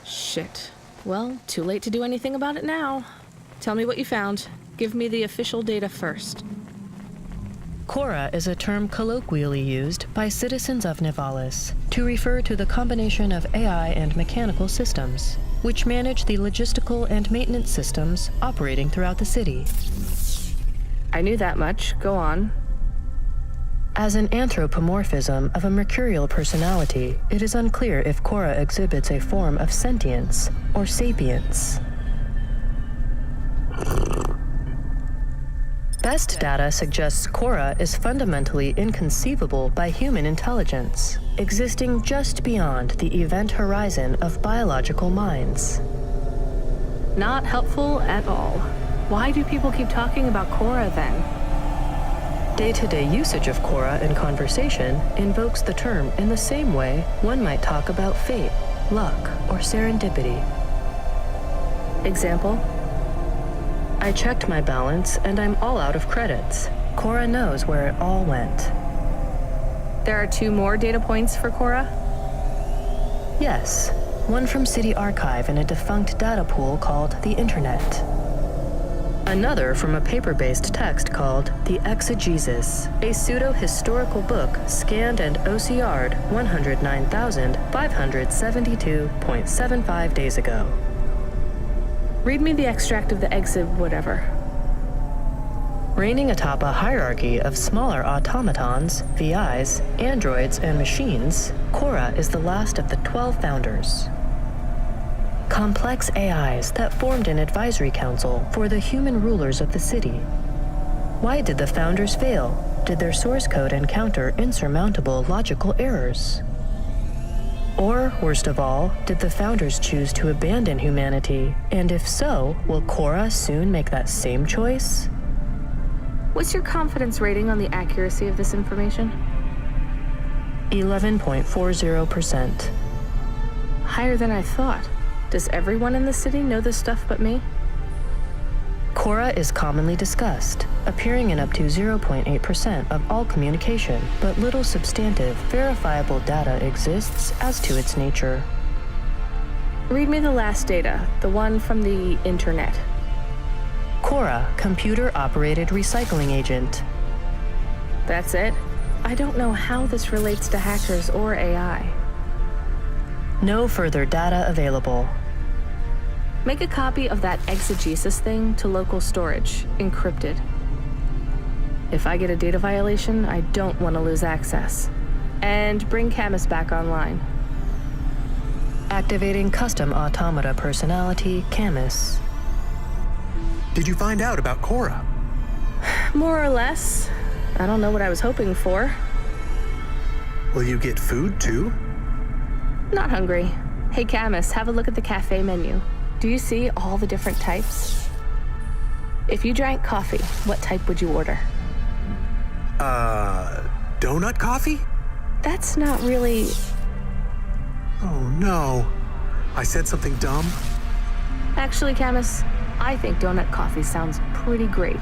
Shit. Well, too late to do anything about it now. Tell me what you found. Give me the official data first. Cora is a term colloquially used by citizens of Nivalis to refer to the combination of AI and mechanical systems, which manage the logistical and maintenance systems operating throughout the city. I knew that much. Go on. As an anthropomorphism of a mercurial personality, it is unclear if Cora exhibits a form of sentience or sapience. Best data suggests Cora is fundamentally inconceivable by human intelligence, existing just beyond the event horizon of biological minds. Not helpful at all. Why do people keep talking about Cora then? Day-to-day usage of Cora in conversation invokes the term in the same way one might talk about fate, luck, or serendipity. Example? I checked my balance and I'm all out of credits. Cora knows where it all went. There are 2 more data points for Cora? Yes, one from City Archive in a defunct data pool called the Internet. Another from a paper-based text called The Exegesis, a pseudo-historical book scanned and OCR'd 109,572.75 days ago. Read me the extract of the exit whatever. Reigning atop a hierarchy of smaller automatons, VIs, androids, and machines, Cora is the last of the 12 founders. Complex AIs that formed an advisory council for the human rulers of the city. Why did the founders fail? Did their source code encounter insurmountable logical errors? Or, worst of all, did the founders choose to abandon humanity? And if so, will Cora soon make that same choice? What's your confidence rating on the accuracy of this information? 11.40%. Higher than I thought. Does everyone in the city know this stuff but me? Cora is commonly discussed, appearing in up to 0.8% of all communication, but little substantive, verifiable data exists as to its nature. Read me the last data, the one from the Internet. Cora, computer-operated recycling agent. That's it? I don't know how this relates to hackers or AI. No further data available. Make a copy of that exegesis thing to local storage, encrypted. If I get a data violation, I don't want to lose access. And bring Camus back online. Activating custom automata personality, Camus. Did you find out about Cora? More or less. I don't know what I was hoping for. Will you get food too? Not hungry. Hey Camus, have a look at the cafe menu. Do you see all the different types? If you drank coffee, what type would you order? Donut coffee? That's not really... Oh no. I said something dumb? Actually, Camus, I think donut coffee sounds pretty great.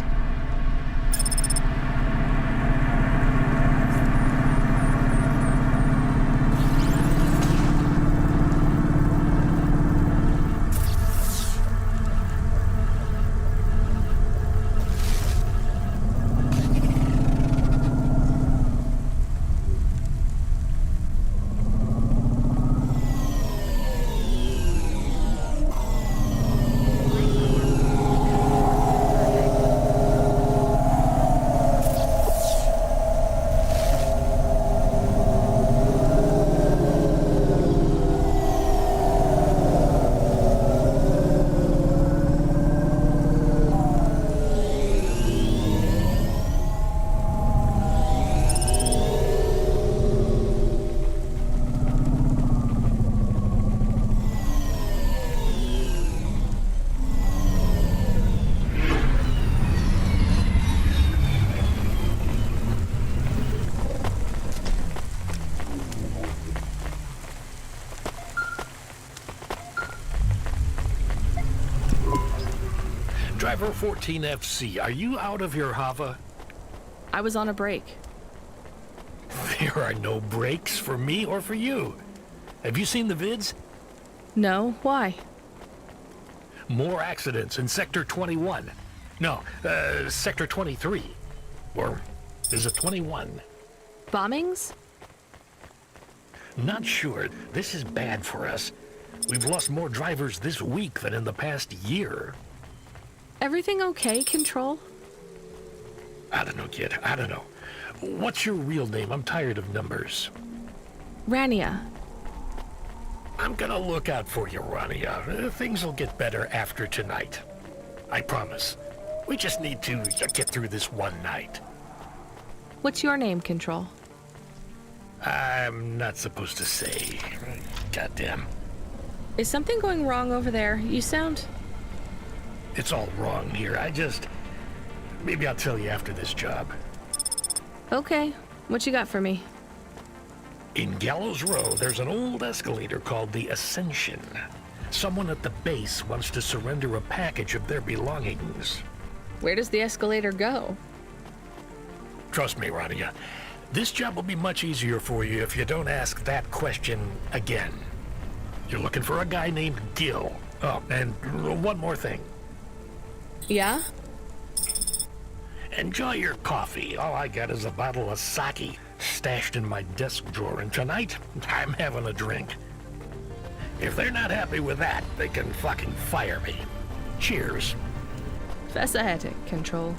Driver 14FC, are you out of your Hava? I was on a break. There are no breaks for me or for you. Have you seen the vids? No, why? More accidents in Sector 21. No, Sector 23. Or is it 21? Bombings? Not sure. This is bad for us. We've lost more drivers this week than in the past year. Everything okay, Control? I don't know, kid. I don't know. What's your real name? I'm tired of numbers. Rania. I'm gonna look out for you, Rania. Things will get better after tonight. I promise. We just need to get through this one night. What's your name, Control? I'm not supposed to say. Goddamn. Is something going wrong over there? You sound... It's all wrong here. Maybe I'll tell you after this job. Okay. What you got for me? In Gallows Row, there's an old escalator called the Ascension. Someone at the base wants to surrender a package of their belongings. Where does the escalator go? Trust me, Rania. This job will be much easier for you if you don't ask that question again. You're looking for a guy named Gil. Oh, and one more thing. Yeah? Enjoy your coffee. All I got is a bottle of sake stashed in my desk drawer, and tonight, I'm having a drink. If they're not happy with that, they can fucking fire me. Cheers. Fascinating, Control.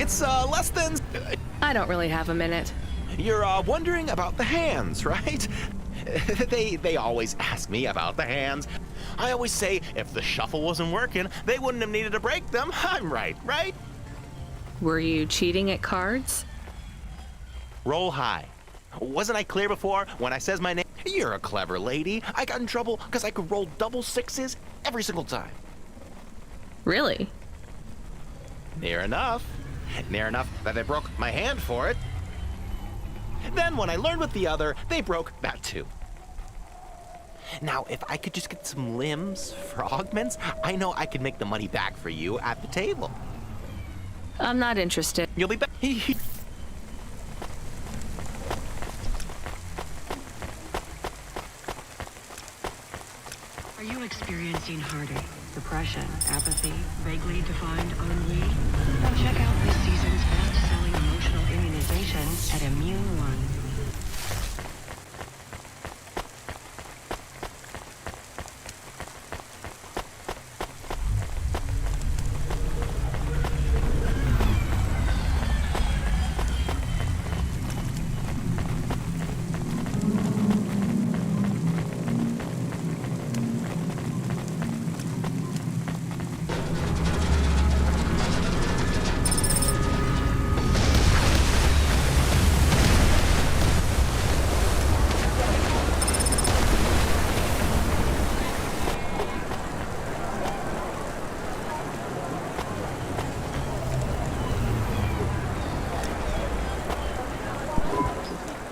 It's, less than... I don't really have a minute. You're, wondering about the hands, right? They always ask me about the hands. I always say if the shuffle wasn't working, they wouldn't have needed to break them. I'm right? Were you cheating at cards? Roll high. Wasn't I clear before when I says my name? You're a clever lady. I got in trouble because I could roll double sixes every single time. Really? Near enough. Near enough that they broke my hand for it. Then when I learned with the other, they broke that too. Now, if I could just get some limbs for augments, I know I could make the money back for you at the table. I'm not interested. You'll be back. Are you experiencing heartache, depression, apathy, vaguely defined ennui? Then check out this season's best-selling emotional immunization at Immune One.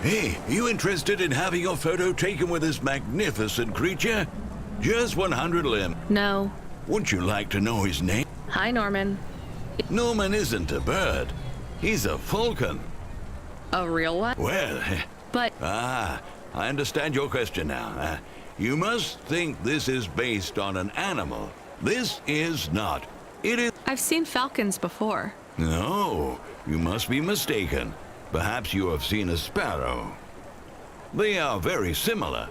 Hey, you interested in having your photo taken with this magnificent creature? Just 100 lim. No. Wouldn't you like to know his name? Hi, Norman. Norman isn't a bird. He's a falcon. A real one? Well, but... I understand your question now. You must think this is based on an animal. This is not. It is... I've seen falcons before. No, you must be mistaken. Perhaps you have seen a sparrow. They are very similar.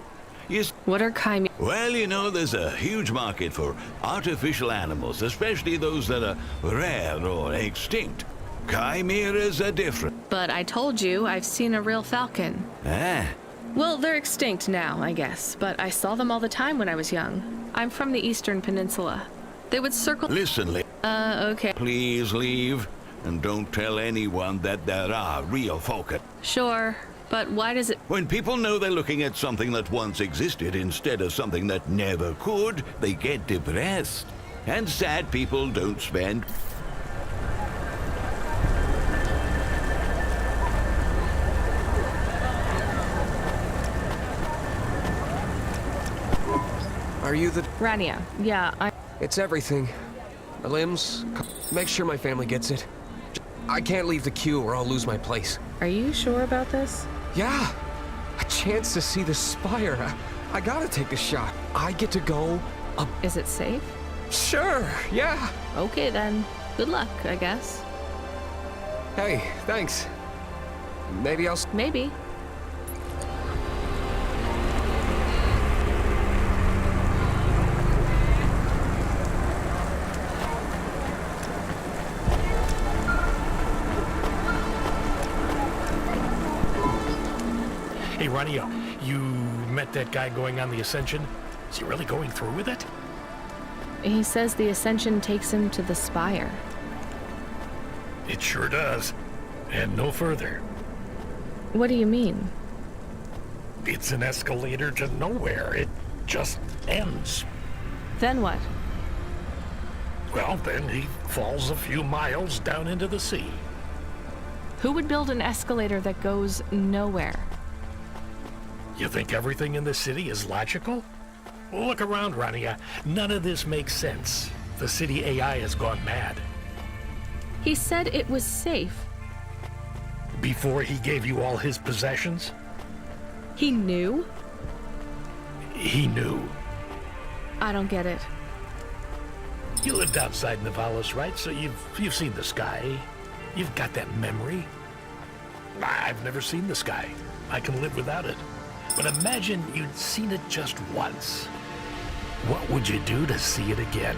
What are chimeras? Well, you know, there's a huge market for artificial animals, especially those that are rare or extinct. Chimeras are different. But I told you I've seen a real falcon. Ah. Well, they're extinct now, I guess, but I saw them all the time when I was young. I'm from the Eastern Peninsula. They would circle... Listen, okay. Please leave. And don't tell anyone that there are real falcons. Sure, but why does it... When people know they're looking at something that once existed instead of something that never could, they get depressed. And sad people don't spend... Are you the... Rania, yeah, It's everything. The limbs. Make sure my family gets it. I can't leave the queue or I'll lose my place. Are you sure about this? Yeah. A chance to see the spire. I gotta take the shot. I get to go up. Is it safe? Sure, yeah. Okay then. Good luck, I guess. Hey, thanks. Maybe I'll... Maybe. Hey, Ronio, you met that guy going on the Ascension? Is he really going through with it? He says the Ascension takes him to the spire. It sure does. And no further. What do you mean? It's an escalator to nowhere. It just ends. Then what? Well, then he falls a few miles down into the sea. Who would build an escalator that goes nowhere? You think everything in the city is logical? Look around, Rania. None of this makes sense. The city AI has gone mad. He said it was safe. Before he gave you all his possessions? He knew? He knew. I don't get it. You lived outside Nivalis, right? So you've seen the sky. You've got that memory. I've never seen the sky. I can live without it. But imagine you'd seen it just once. What would you do to see it again?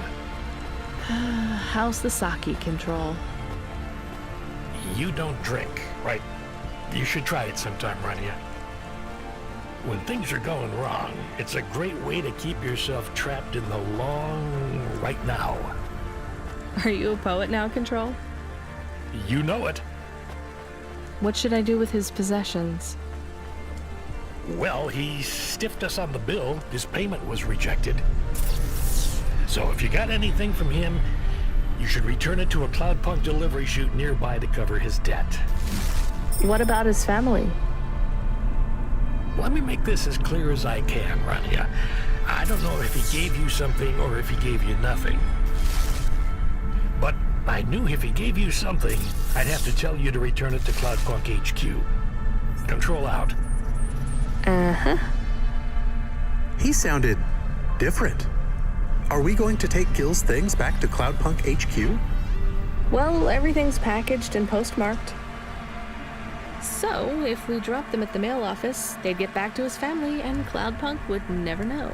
How's the sake control? You don't drink, right? You should try it sometime, Rania. When things are going wrong, it's a great way to keep yourself trapped in the long right now. Are you a poet now, Control? You know it. What should I do with his possessions? Well, he stiffed us on the bill. His payment was rejected. So if you got anything from him, you should return it to a Cloudpunk delivery chute nearby to cover his debt. What about his family? let me make this as clear as I can, Rania. I don't know if he gave you something or if he gave you nothing. But I knew if he gave you something, I'd have to tell you to return it to Cloudpunk HQ. Control out. Uh-huh. He sounded different. Are we going to take Gil's things back to Cloudpunk HQ? Well, everything's packaged and postmarked. So, if we dropped them at the mail office, they'd get back to his family and Cloudpunk would never know.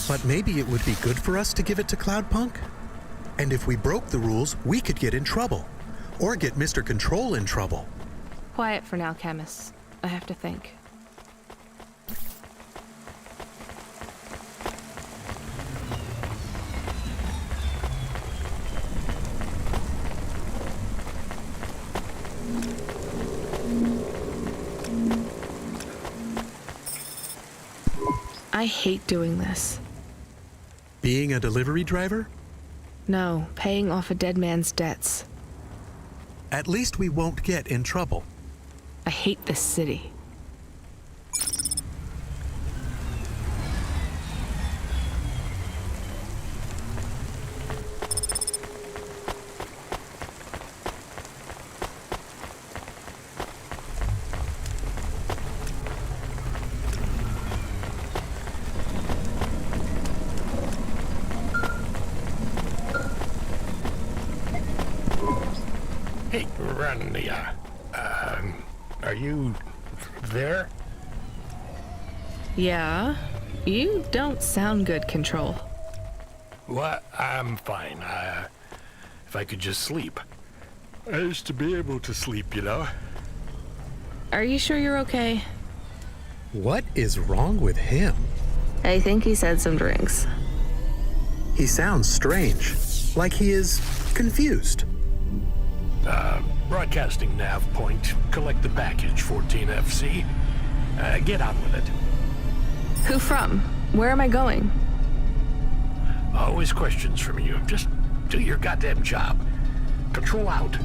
But maybe it would be good for us to give it to Cloudpunk? And if we broke the rules, we could get in trouble. Or get Mr. Control in trouble. Quiet for now, Camus. I have to think. I hate doing this. Being a delivery driver? No, paying off a dead man's debts. At least we won't get in trouble. I hate this city. Hey, Rania. Are you there? Yeah? You don't sound good, Control. What? I'm fine. If I could just sleep. I used to be able to sleep, you know? Are you sure you're okay? What is wrong with him? I think he's had some drinks. He sounds strange. Like he is confused. Broadcasting nav point. Collect the package, 14FC. Get on with it. Who from? Where am I going? Always questions from you. Just do your goddamn job. Control out.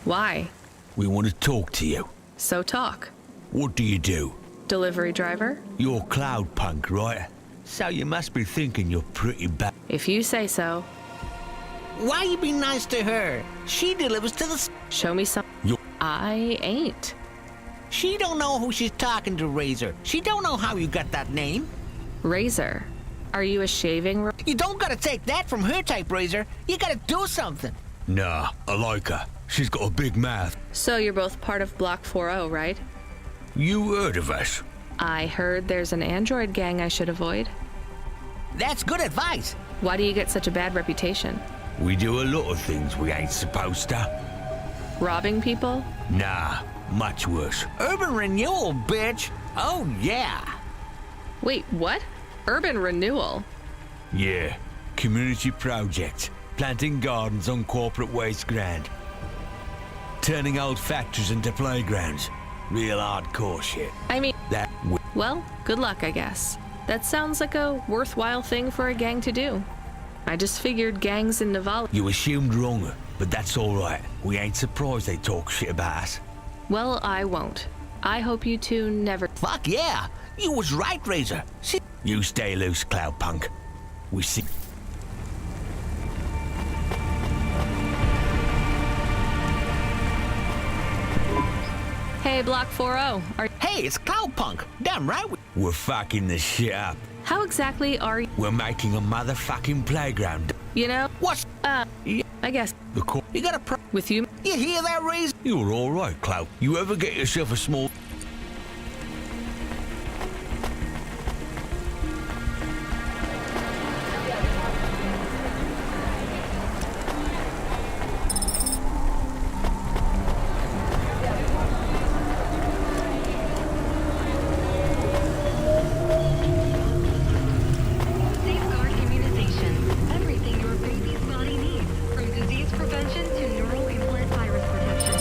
Why? We want to talk to you. So talk. What do you do? Delivery driver? You're Cloudpunk, right? So you must be thinking you're pretty bad. If you say so. Why you be nice to her? She delivers to the... Show me some... I ain't. She don't know who she's talking to, Razor. She don't know how you got that name. Razor? Are you a shaving... You don't gotta take that from her type, Razor. You gotta do something. Nah, I like her. She's got a big mouth. So you're both part of Block 4-0, right? You heard of us? I heard there's an android gang I should avoid. That's good advice. Why do you get such a bad reputation? We do a lot of things we ain't supposed to. Robbing people? Nah, much worse. Urban renewal, bitch. Oh, yeah. Wait, what? Urban renewal? Yeah, community projects. Planting gardens on corporate waste ground. Turning old factories into playgrounds. Real hardcore shit. I mean... Well, good luck, I guess. That sounds like a worthwhile thing for a gang to do. I just figured gangs in Navala... You assumed wrong, but that's alright. We ain't surprised they talk shit about us. Well, I won't. I hope you two never... Fuck yeah! You was right, Razor. You stay loose, Cloudpunk. We see... Hey, Block 4-0. Hey, it's Cloudpunk. Damn right. We're fucking this shit up. How exactly are you? We're making a motherfucking playground. You know? What? I guess. You got a with you? You hear that, Razor? You're all right, Cloud. You ever get yourself a small... Safeguard immunization. Everything your baby's body needs, from disease prevention to neural implant virus protection.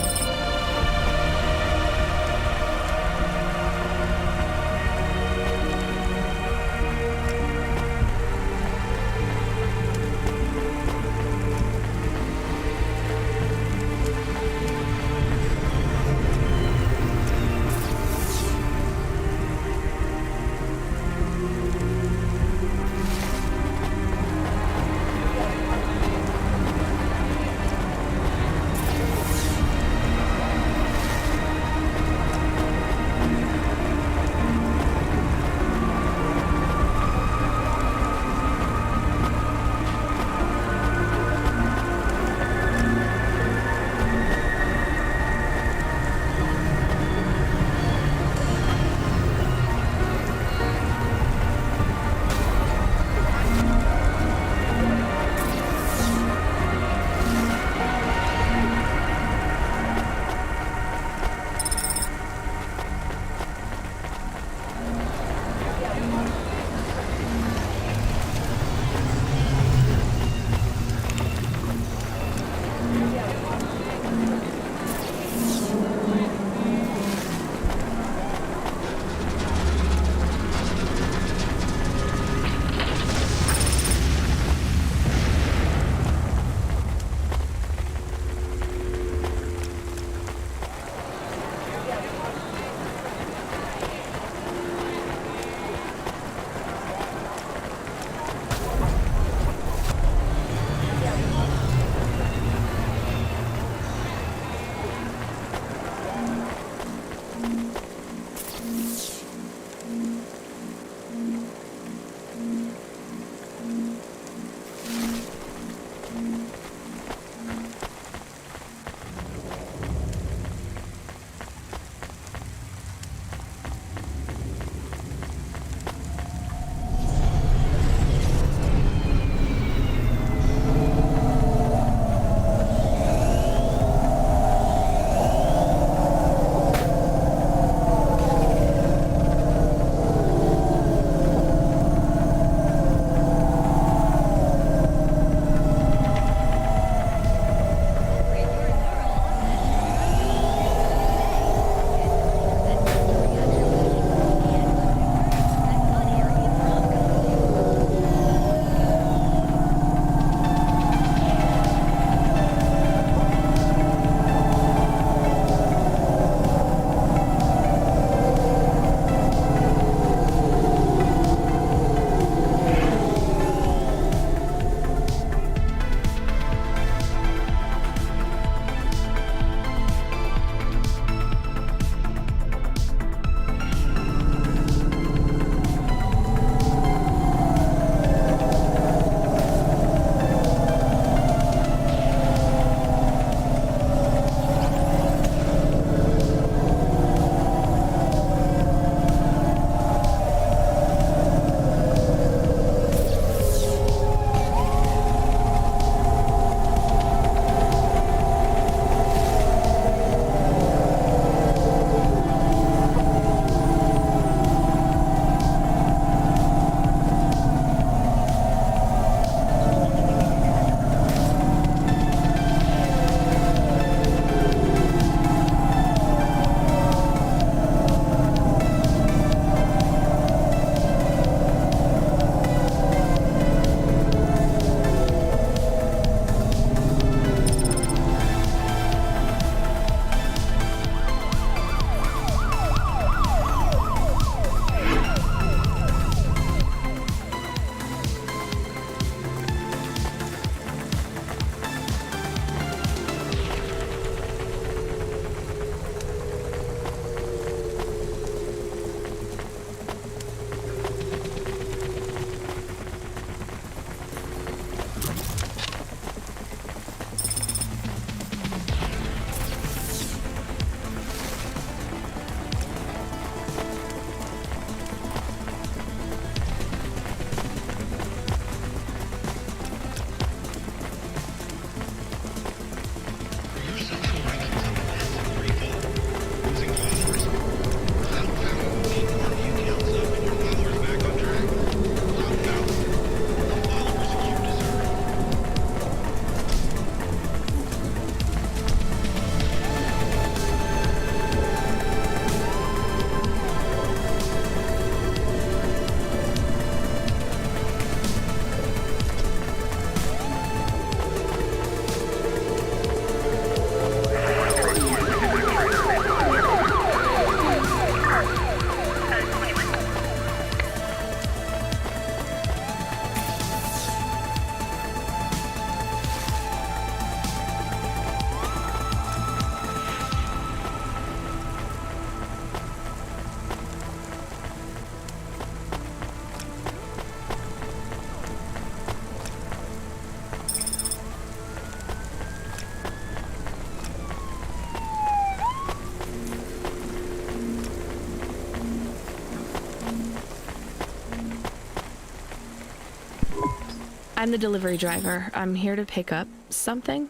I'm the delivery driver. I'm here to pick up something.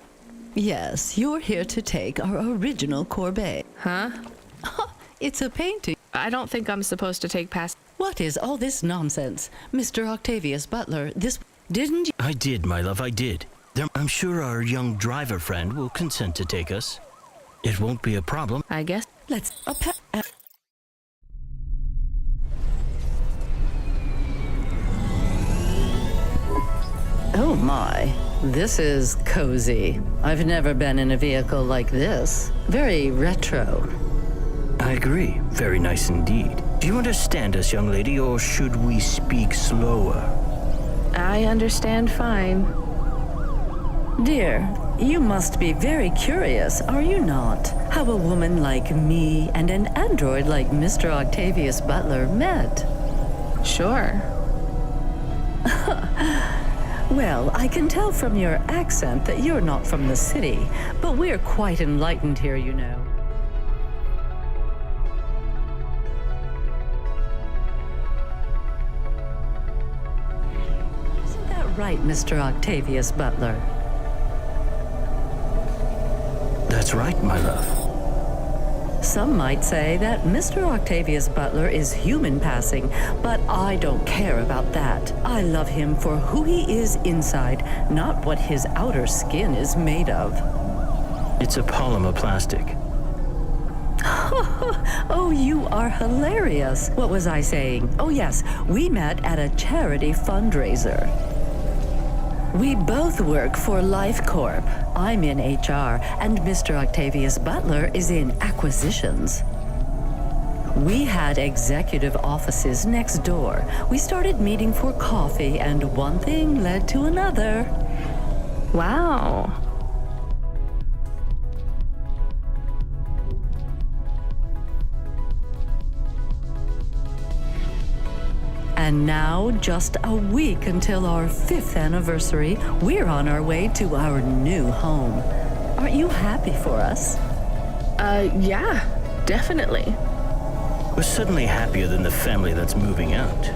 Yes, you're here to take our original Courbet. Huh? It's a painting. I don't think I'm supposed to take past... What is all this nonsense? Mr. Octavius Butler, this... Didn't you... I did, my love, I did. I'm sure our young driver friend will consent to take us. It won't be a problem. I guess. Let's... Oh my, this is cozy. I've never been in a vehicle like this. Very retro. I agree. Very nice indeed. Do you understand us, young lady, or should we speak slower? I understand fine. Dear, you must be very curious, are you not? How a woman like me and an android like Mr. Octavius Butler met. Sure. Well, I can tell from your accent that you're not from the city, but we're quite enlightened here, you know. Isn't that right, Mr. Octavius Butler? That's right, my love. Some might say that Mr. Octavius Butler is human passing, but I don't care about that. I love him for who he is inside, not what his outer skin is made of. It's a polymer plastic. Oh, you are hilarious. What was I saying? Oh yes, we met at a charity fundraiser. We both work for Life Corp. I'm in HR, and Mr. Octavius Butler is in acquisitions. We had executive offices next door. We started meeting for coffee, and one thing led to another. Wow. And now, just a week until our 5th anniversary, we're on our way to our new home. Aren't you happy for us? Yeah, definitely. We're suddenly happier than the family that's moving out.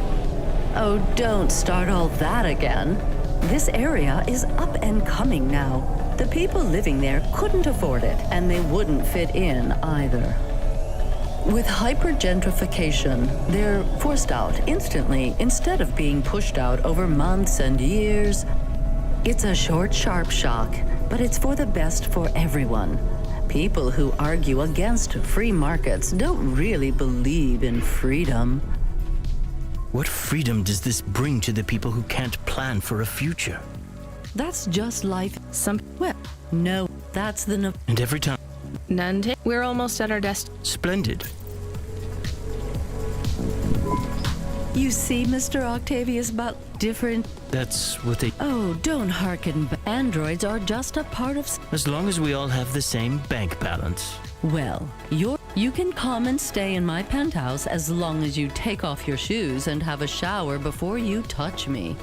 Oh, don't start all that again. This area is up and coming now. The people living there couldn't afford it, and they wouldn't fit in either. With hypergentrification, they're forced out instantly instead of being pushed out over months and years. It's a short, sharp shock, but it's for the best for everyone. People who argue against free markets don't really believe in freedom. What freedom does this bring to the people who can't plan for a future? That's just life. Well, no, that's the... And every time... None. We're almost at our desk. Splendid. You see, Mr. Octavius, but different. That's what they... Oh, don't hearken. Androids are just a part of... As long as we all have the same bank balance. Well, you can come and stay in my penthouse as long as you take off your shoes and have a shower before you touch me.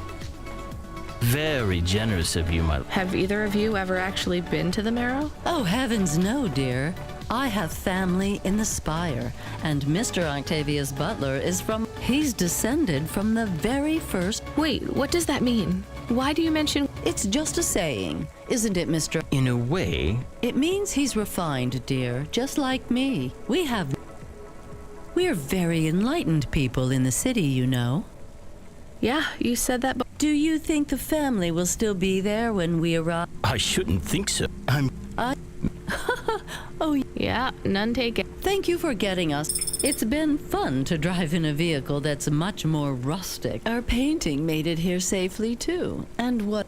Very generous of you, my... Have either of you ever actually been to the Marrow? Oh, heavens no, dear. I have family in the Spire, and Mr. Octavius Butler is from... He's descended from the very first... Wait, what does that mean? Why do you mention... It's just a saying, isn't it, Mr... In a way... It means he's refined, dear, just like me. We're very enlightened people in the city, you know. Yeah, you said that, but... Do you think the family will still be there when we arrive? I shouldn't think so. Oh, yeah, none taken. Thank you for getting us. It's been fun to drive in a vehicle that's much more rustic. Our painting made it here safely, too. And what...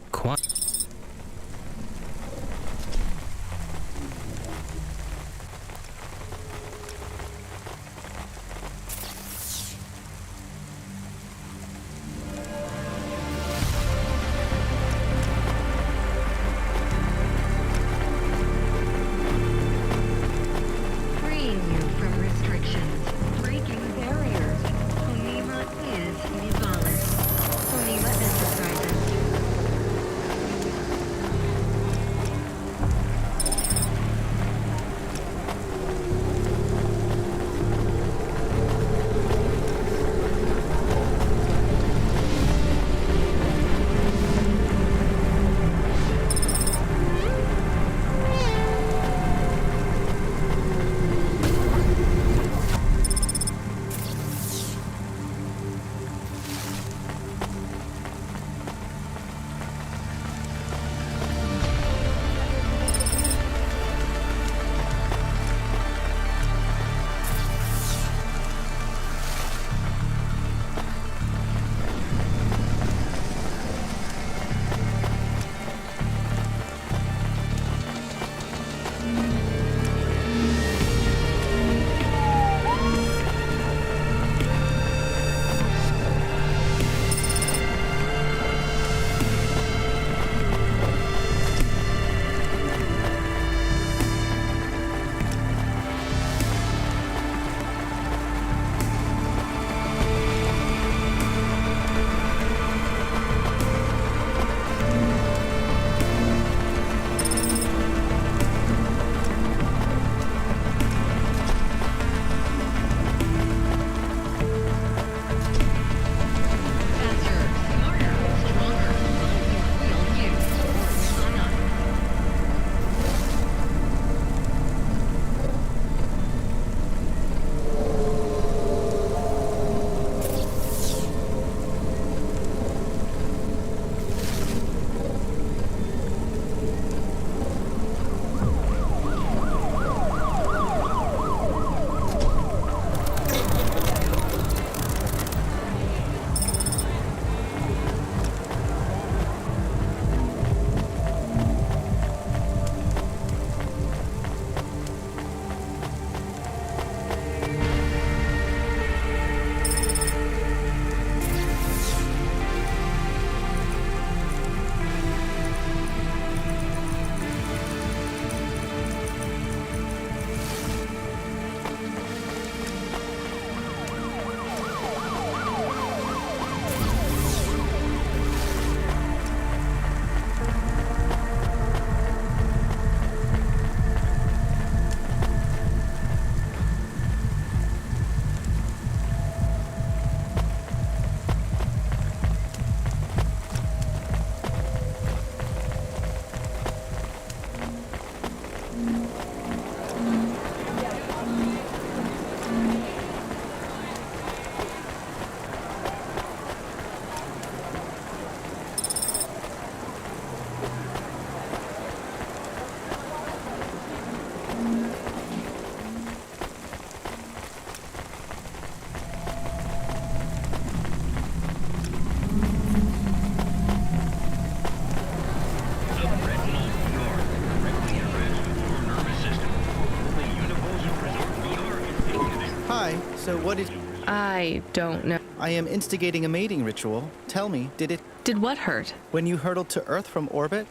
So what did... I don't know. I am instigating a mating ritual. Tell me, did it... Did what hurt? When you hurtled to Earth from orbit?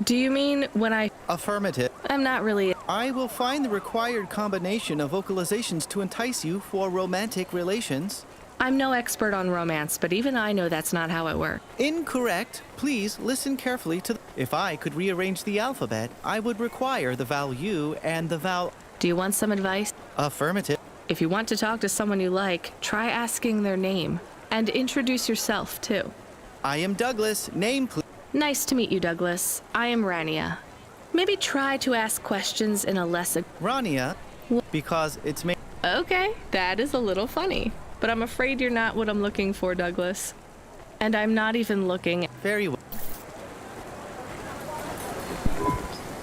Do you mean when I... Affirmative. I'm not really... I will find the required combination of vocalizations to entice you for romantic relations. I'm no expert on romance, but even I know that's not how it works. Incorrect. Please listen carefully to... If I could rearrange the alphabet, I would require the vowel U and the vowel... Do you want some advice? Affirmative. If you want to talk to someone you like, try asking their name. And introduce yourself, too. I am Douglas. Name, please. Nice to meet you, Douglas. I am Rania. Maybe try to ask questions in a less... Rania? Because it's me. Okay, that is a little funny. But I'm afraid you're not what I'm looking for, Douglas. And I'm not even looking... Very well.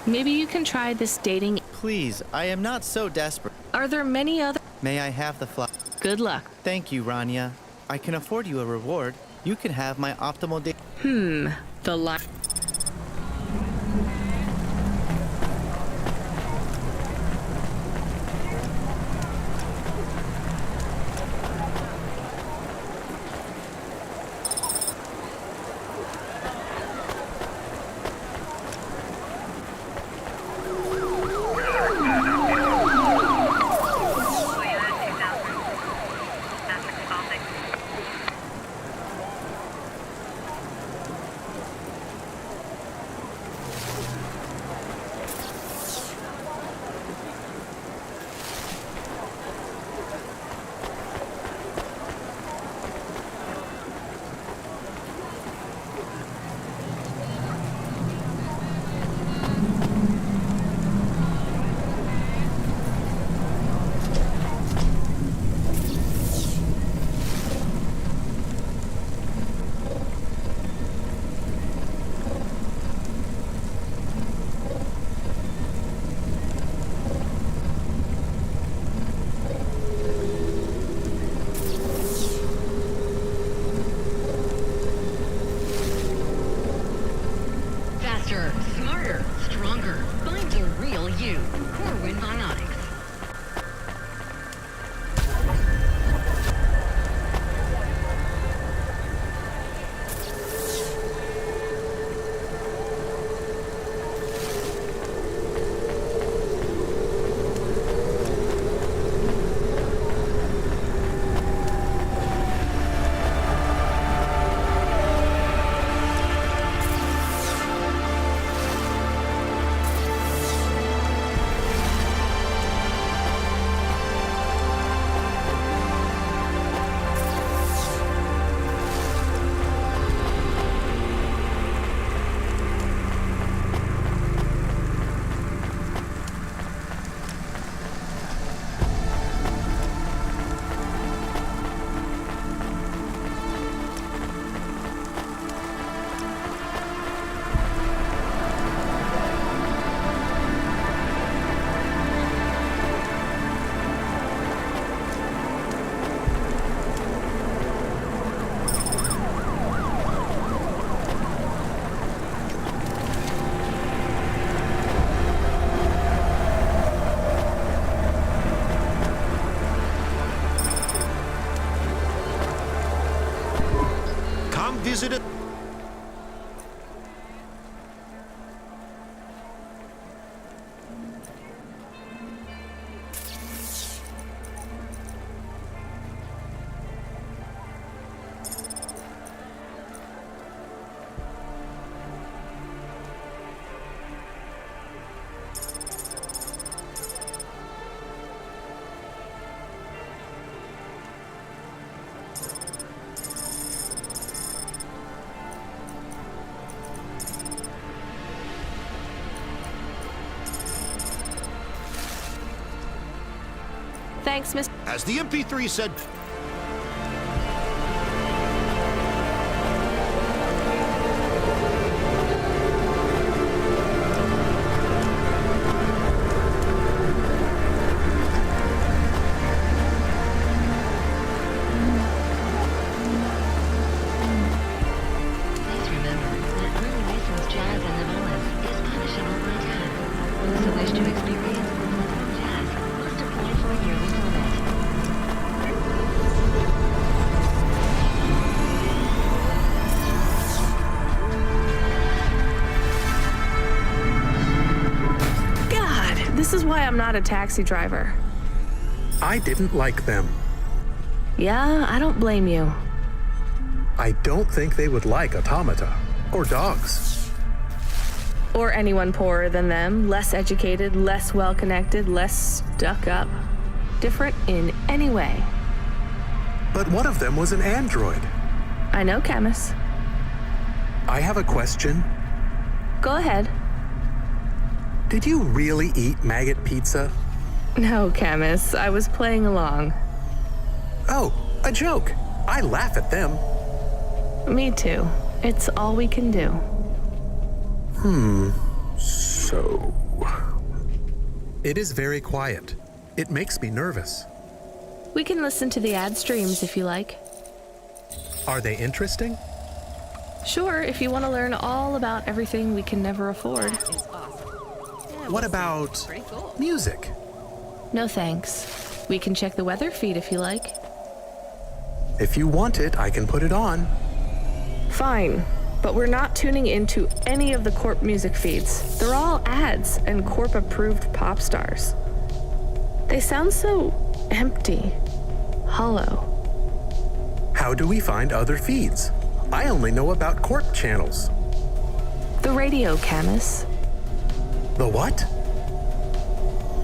Maybe you can try this dating... Please, I am not so desperate. Are there many other... May I have the flower? Good luck. Thank you, Rania. I can afford you a reward. You can have my optimal date. The line... Smarter, stronger. Find your real you. Corwin Bionics. Visit it. Thanks, Miss... As the MP3 said... Those who wish to experience full jazz must apply for a yearly permit. This is why I'm not a taxi driver. I didn't like them. Yeah, I don't blame you. I don't think they would like automata or dogs. Or anyone poorer than them, less educated, less well-connected, less stuck up. Different in any way. But one of them was an android. I know, Camus. I have a question. Go ahead. Did you really eat maggot pizza? No, Camus. I was playing along. Oh, a joke. I laugh at them. Me too. It's all we can do. So... It is very quiet. It makes me nervous. We can listen to the ad streams if you like. Are they interesting? Sure, if you want to learn all about everything we can never afford. What about music? No thanks. We can check the weather feed if you like. If you want it, I can put it on. Fine, but we're not tuning into any of the Corp music feeds. They're all ads and Corp-approved pop stars. They sound so empty, hollow. How do we find other feeds? I only know about Corp channels. The radio, Camus. The what?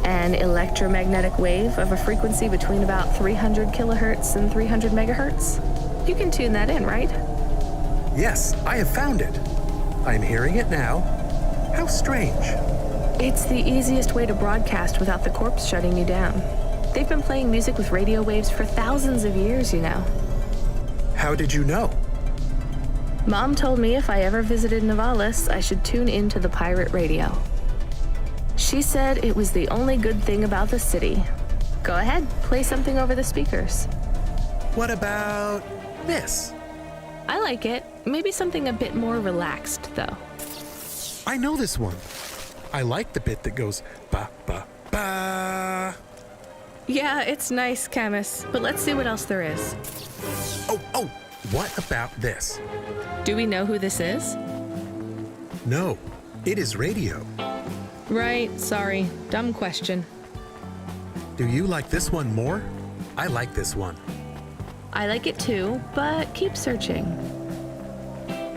An electromagnetic wave of a frequency between about 300 kilohertz and 300 megahertz. You can tune that in, right? Yes, I have found it. I'm hearing it now. How strange. It's the easiest way to broadcast without the Corps shutting you down. They've been playing music with radio waves for thousands of years, you know. How did you know? Mom told me if I ever visited Nivalis, I should tune into the pirate radio. She said it was the only good thing about the city. Go ahead, play something over the speakers. What about this? I like it. Maybe something a bit more relaxed, though. I know this one. I like the bit that goes ba ba ba. Yeah, it's nice, Camus, but let's see what else there is. Oh, what about this? Do we know who this is? No, it is radio. Right, sorry. Dumb question. Do you like this one more? I like this one. I like it too, but keep searching.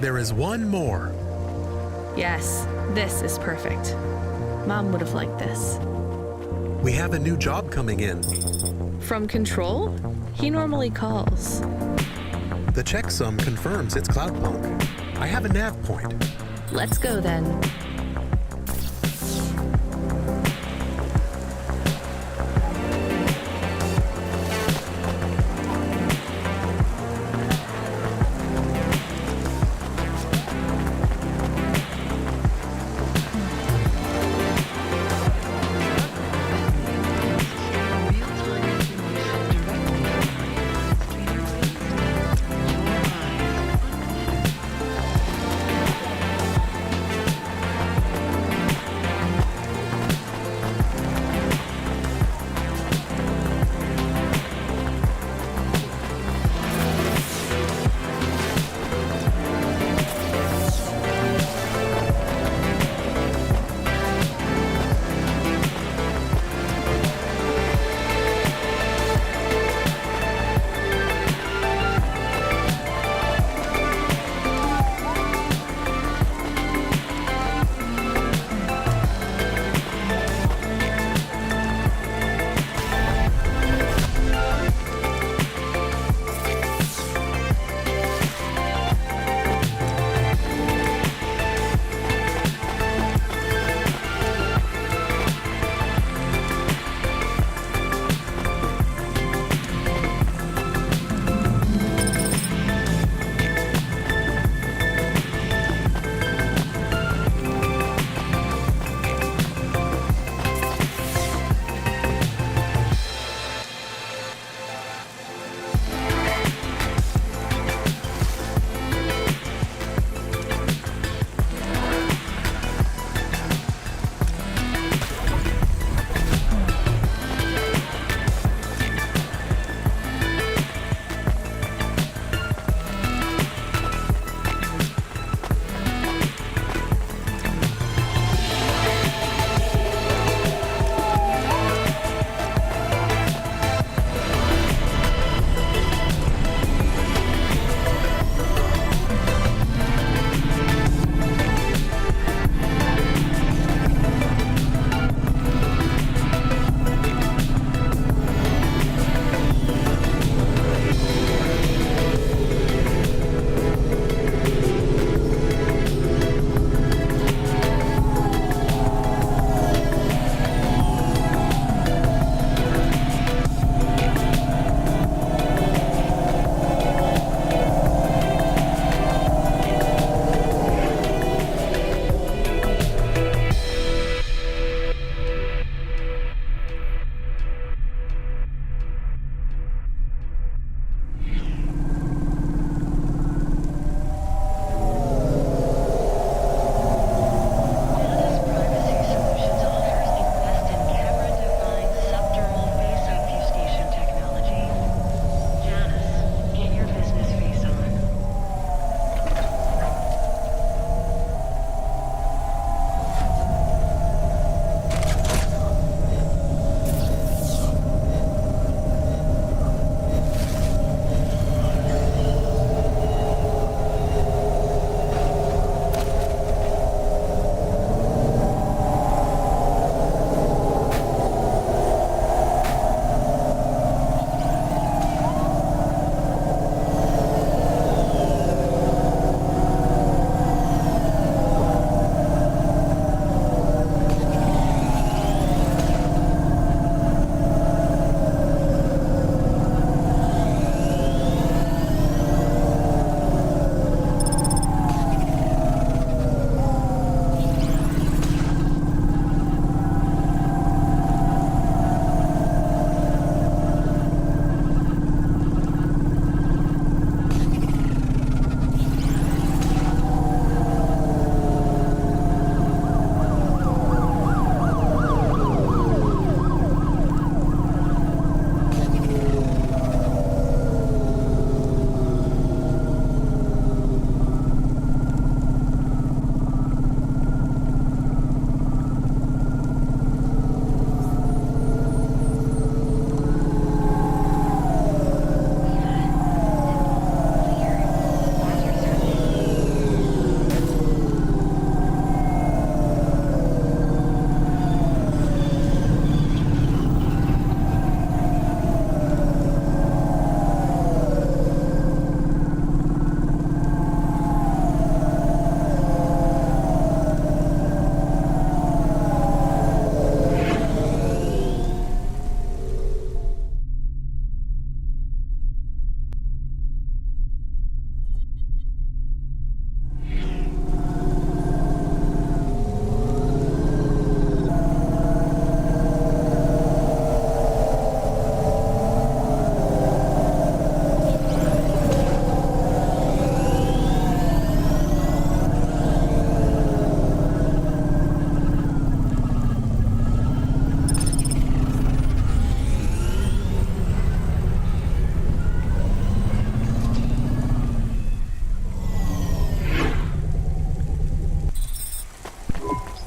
There is one more. Yes, this is perfect. Mom would have liked this. We have a new job coming in. From Control? He normally calls. The checksum confirms it's Cloudpunk. I have a nav point. Let's go then.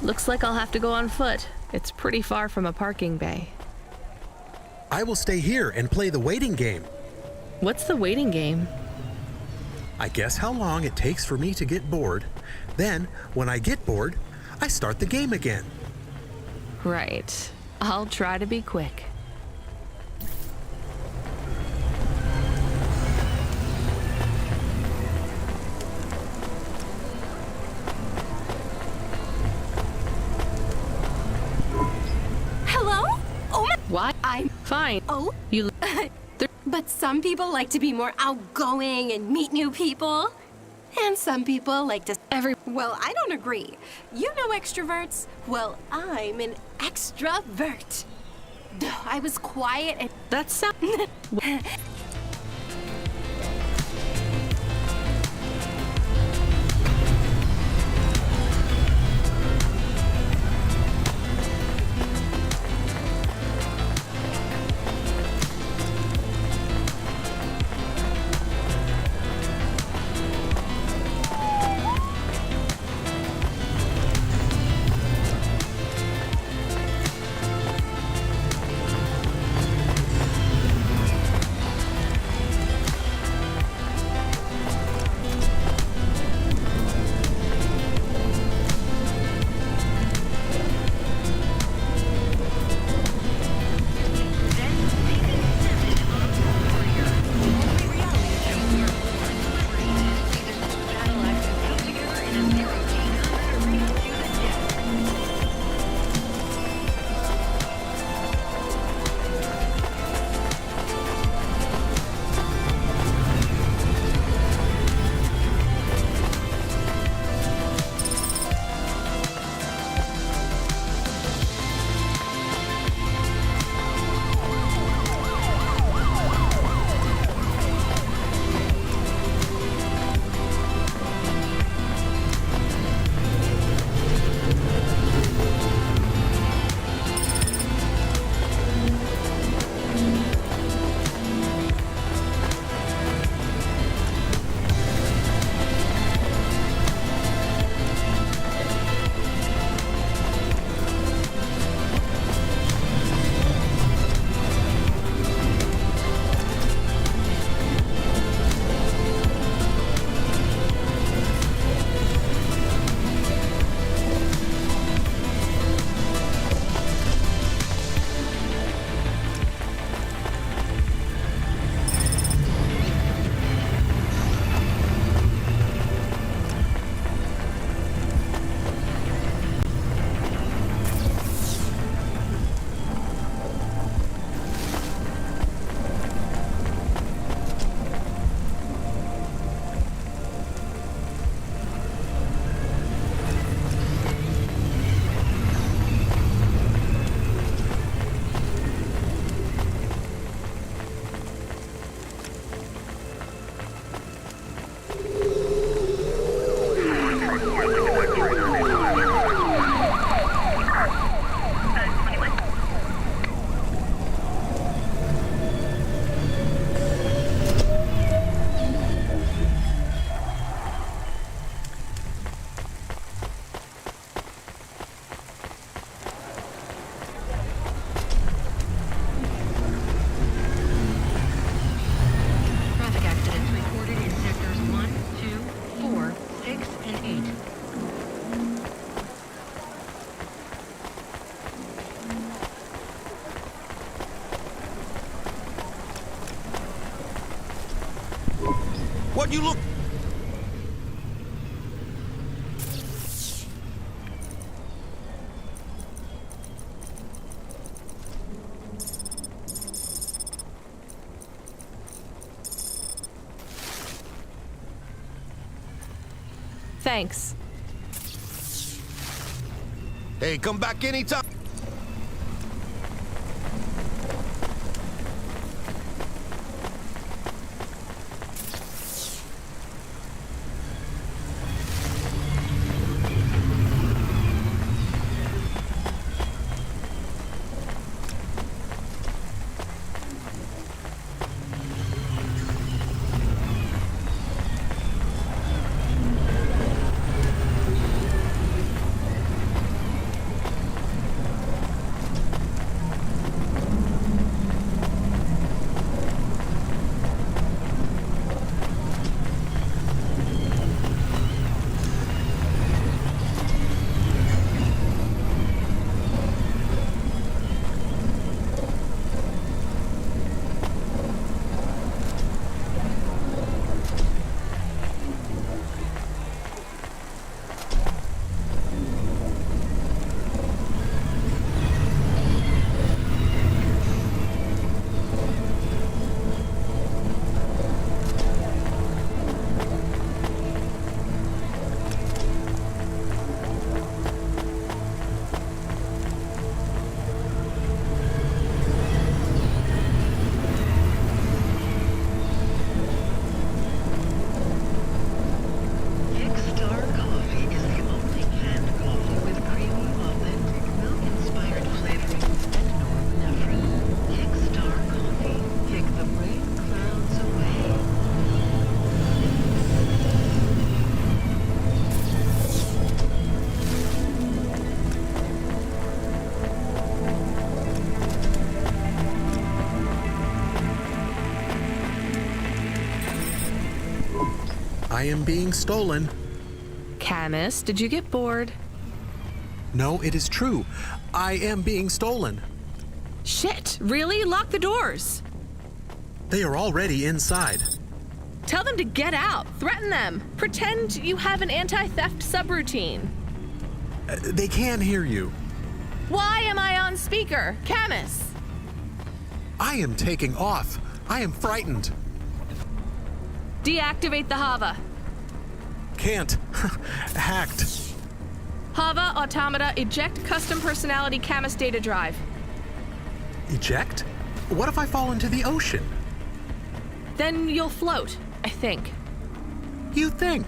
Looks like I'll have to go on foot. It's pretty far from a parking bay. I will stay here and play the waiting game. What's the waiting game? I guess how long it takes for me to get bored. Then, when I get bored, I start the game again. Right. I'll try to be quick. Hello? Oh my... What? I'm... Fine. Oh? You... But some people like to be more outgoing and meet new people. And some people like to... Well, I don't agree. You know extroverts? Well, I'm an extrovert. I was quiet and... That sounds... What you look... Thanks. Hey, come back anytime. I am being stolen. Camus, did you get bored? No, it is true. I am being stolen. Shit, really? Lock the doors. They are already inside. Tell them to get out. Threaten them. Pretend you have an anti-theft subroutine. They can hear you. Why am I on speaker? Camus! I am taking off. I am frightened. Deactivate the Hava. Can't. Hacked. Hava, Automata, eject custom personality Camus data drive. Eject? What if I fall into the ocean? Then you'll float, I think. You think?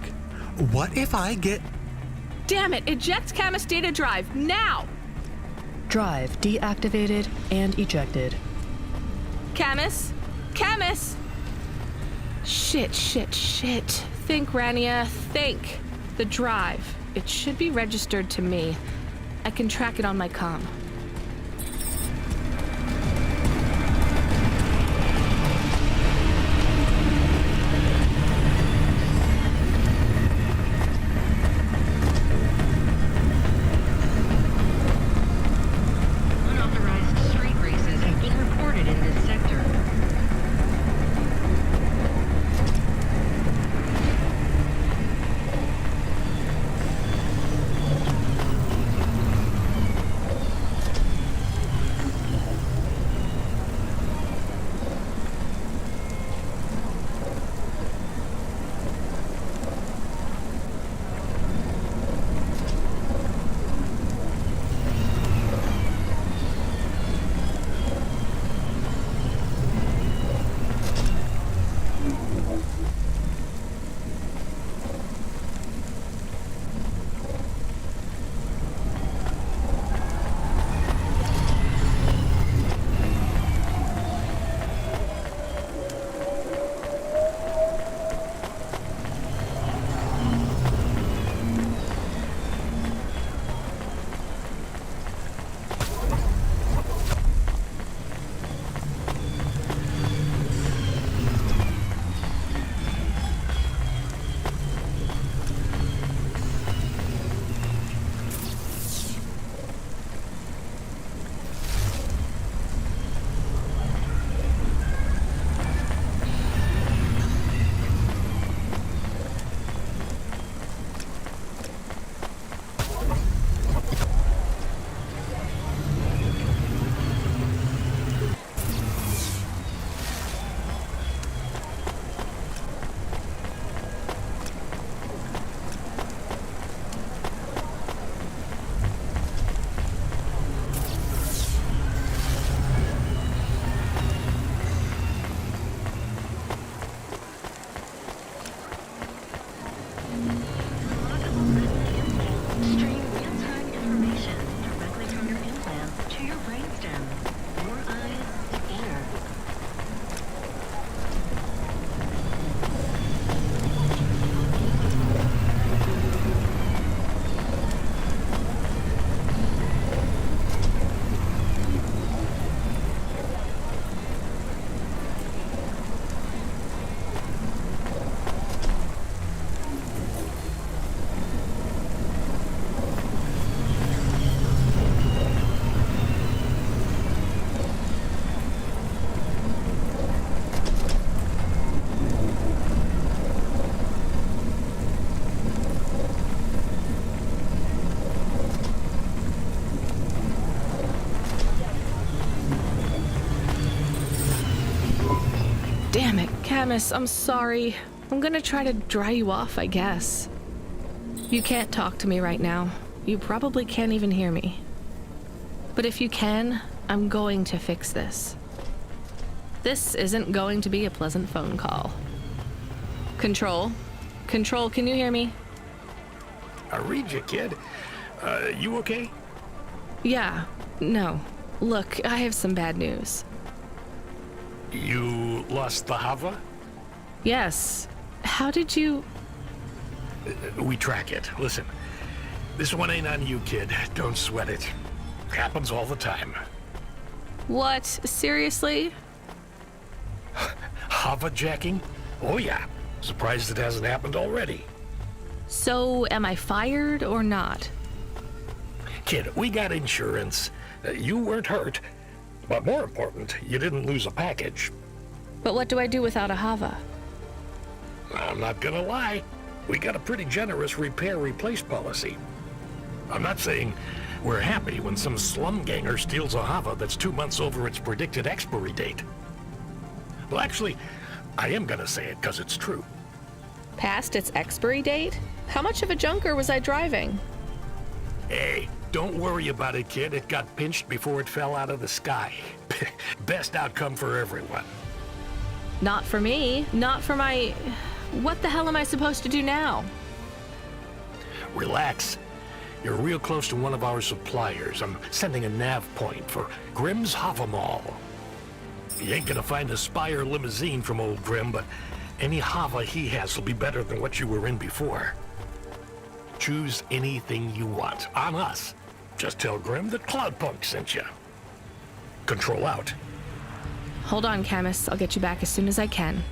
What if I get... Damn it, eject Camus data drive, now! Drive deactivated and ejected. Camus? Camus! Shit. Think, Rania, think. The drive. It should be registered to me. I can track it on my comm. Unauthorized street races have been reported in this sector. Damn it, Camus, I'm sorry. I'm gonna try to dry you off, I guess. You can't talk to me right now. You probably can't even hear me. But if you can, I'm going to fix this. This isn't going to be a pleasant phone call. Control? Control, can you hear me? I read you, kid. You okay? Yeah. No. Look, I have some bad news. You lost the Hava? Yes. How did you... We track it. Listen, this one ain't on you, kid. Don't sweat it. Happens all the time. What? Seriously? Hava jacking? Oh yeah. Surprised it hasn't happened already. So, am I fired or not? Kid, we got insurance. You weren't hurt. But more important, you didn't lose a package. But what do I do without a Hava? I'm not gonna lie. We got a pretty generous repair-replace policy. I'm not saying we're happy when some slum ganger steals a Hava that's 2 months over its predicted expiry date. Well, actually, I am gonna say it because it's true. Past its expiry date? How much of a junker was I driving? Hey, don't worry about it, kid. It got pinched before it fell out of the sky. Best outcome for everyone. Not for me. Not for my... What the hell am I supposed to do now? Relax. You're real close to one of our suppliers. I'm sending a nav point for Grimm's Hava Mall. You ain't gonna find a Spire limousine from old Grimm, but any Hava he has will be better than what you were in before. Choose anything you want. On us. Just tell Grimm that Cloudpunk sent you. Control out. Hold on, Camus. I'll get you back as soon as I can.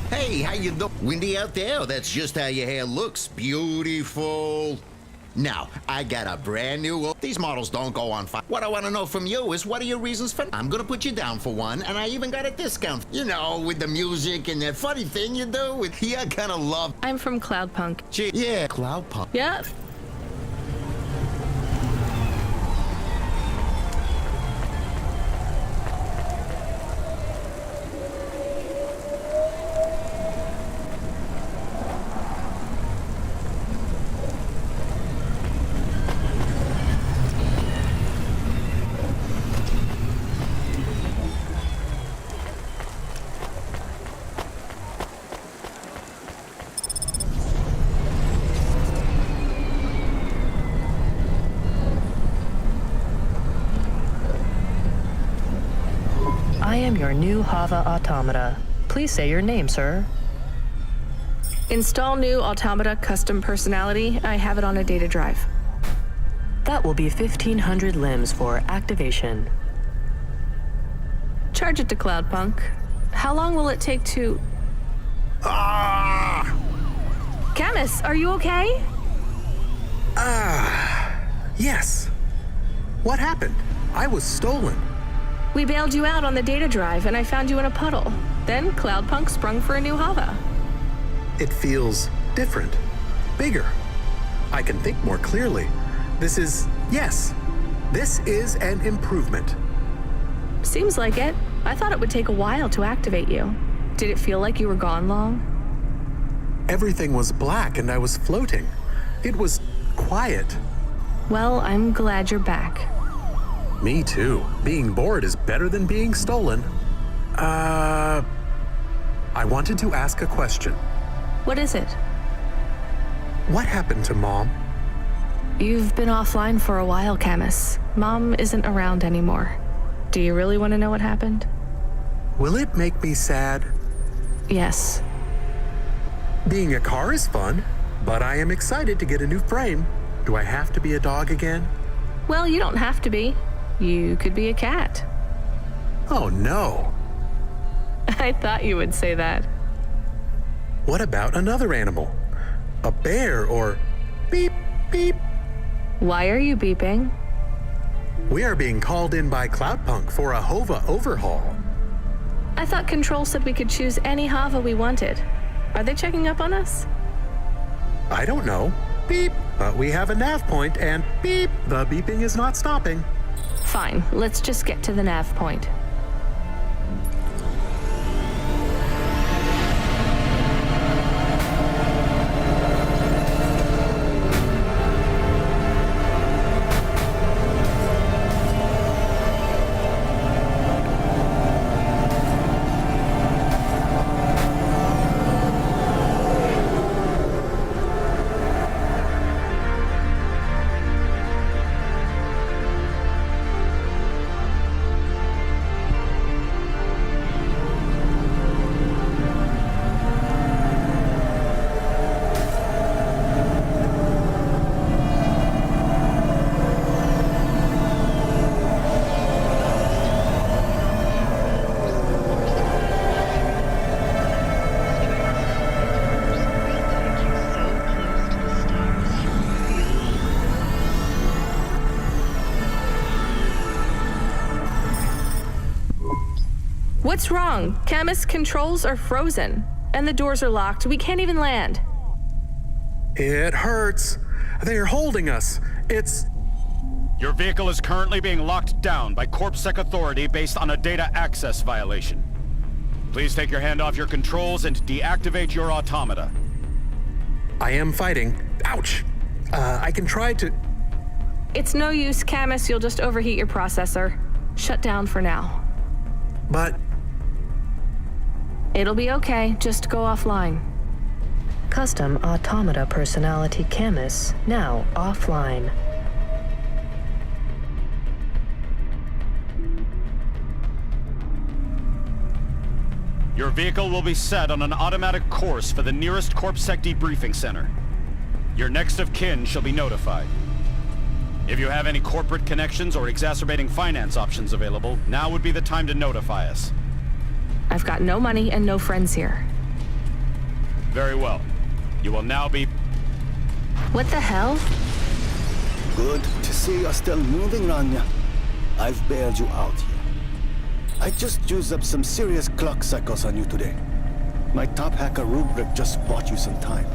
Hey, how you doing? Windy out there? That's just how your hair looks. Beautiful. Now, I got a brand new... These models don't go on fire. What I want to know from you is, what are your reasons for... I'm going to put you down for one, and I even got a discount. You know, with the music and that funny thing you do with... Yeah, I kind of love... I'm from Cloudpunk. Gee, yeah, Cloudpunk. Yep. I am your new Hava automata. Please say your name, sir. Install new automata custom personality. I have it on a data drive. That will be 1,500 limbs for activation. Charge it to Cloudpunk. How long will it take to... Camus, are you okay? Yes. What happened? I was stolen. We bailed you out on the data drive, and I found you in a puddle. Then Cloudpunk sprung for a new Hava. It feels different, bigger. I can think more clearly. This is an improvement. Seems like it. I thought it would take a while to activate you. Did it feel like you were gone long? Everything was black and I was floating. It was quiet. Well, I'm glad you're back. Me too. Being bored is better than being stolen. I wanted to ask a question. What is it? What happened to Mom? You've been offline for a while, Camus. Mom isn't around anymore. Do you really want to know what happened? Will it make me sad? Yes. Being a car is fun, but I am excited to get a new frame. Do I have to be a dog again? Well, you don't have to be. You could be a cat. Oh no. I thought you would say that. What about another animal? A bear or beep, beep? Why are you beeping? We are being called in by Cloudpunk for a Hova overhaul. I thought Control said we could choose any Hava we wanted. Are they checking up on us? I don't know. Beep. But we have a nav point and beep. The beeping is not stopping. Fine. Let's just get to the nav point. What's wrong? Camus, controls are frozen. And the doors are locked. We can't even land. It hurts. They are holding us. It's... Your vehicle is currently being locked down by CorpSec authority based on a data access violation. Please take your hand off your controls and deactivate your automata. I am fighting. Ouch! I can try to... It's no use, Camus. You'll just overheat your processor. Shut down for now. But... It'll be okay. Just go offline. Custom automata personality Camus now offline. Your vehicle will be set on an automatic course for the nearest CorpSec debriefing center. Your next of kin shall be notified. If you have any corporate connections or exacerbating finance options available, now would be the time to notify us. I've got no money and no friends here. Very well. You will now be... What the hell? Good to see you're still moving, Rania. I've bailed you out here. I just used up some serious clock cycles on you today. My top hacker Rubric just bought you some time.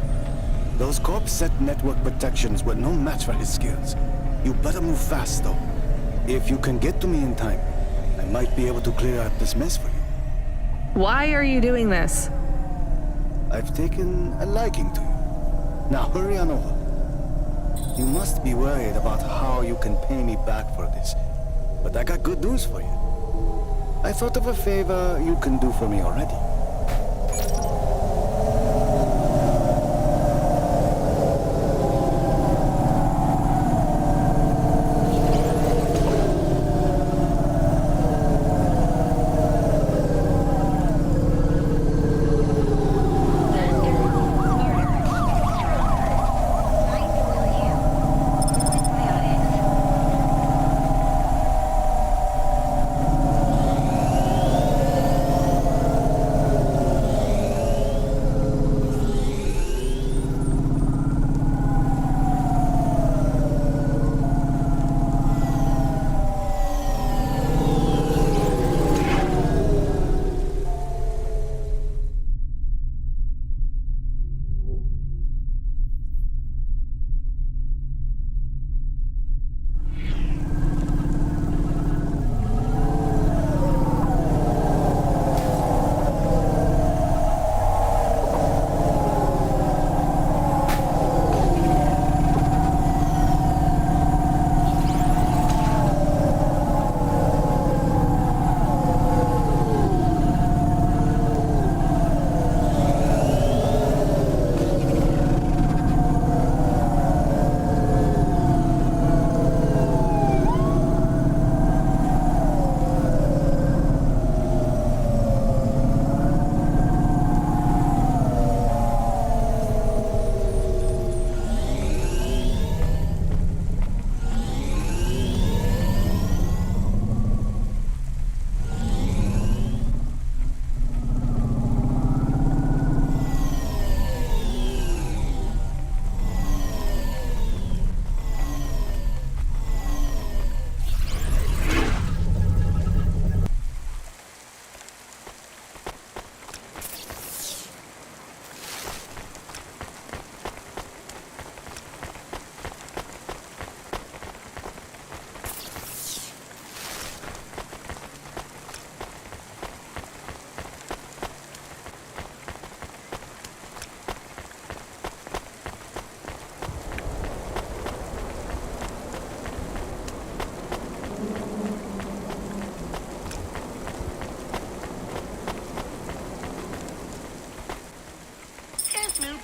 Those CorpSec network protections were no match for his skills. You better move fast, though. If you can get to me in time, I might be able to clear out this mess for you. Why are you doing this? I've taken a liking to you. Now hurry on over. You must be worried about how you can pay me back for this. But I got good news for you. I thought of a favor you can do for me already.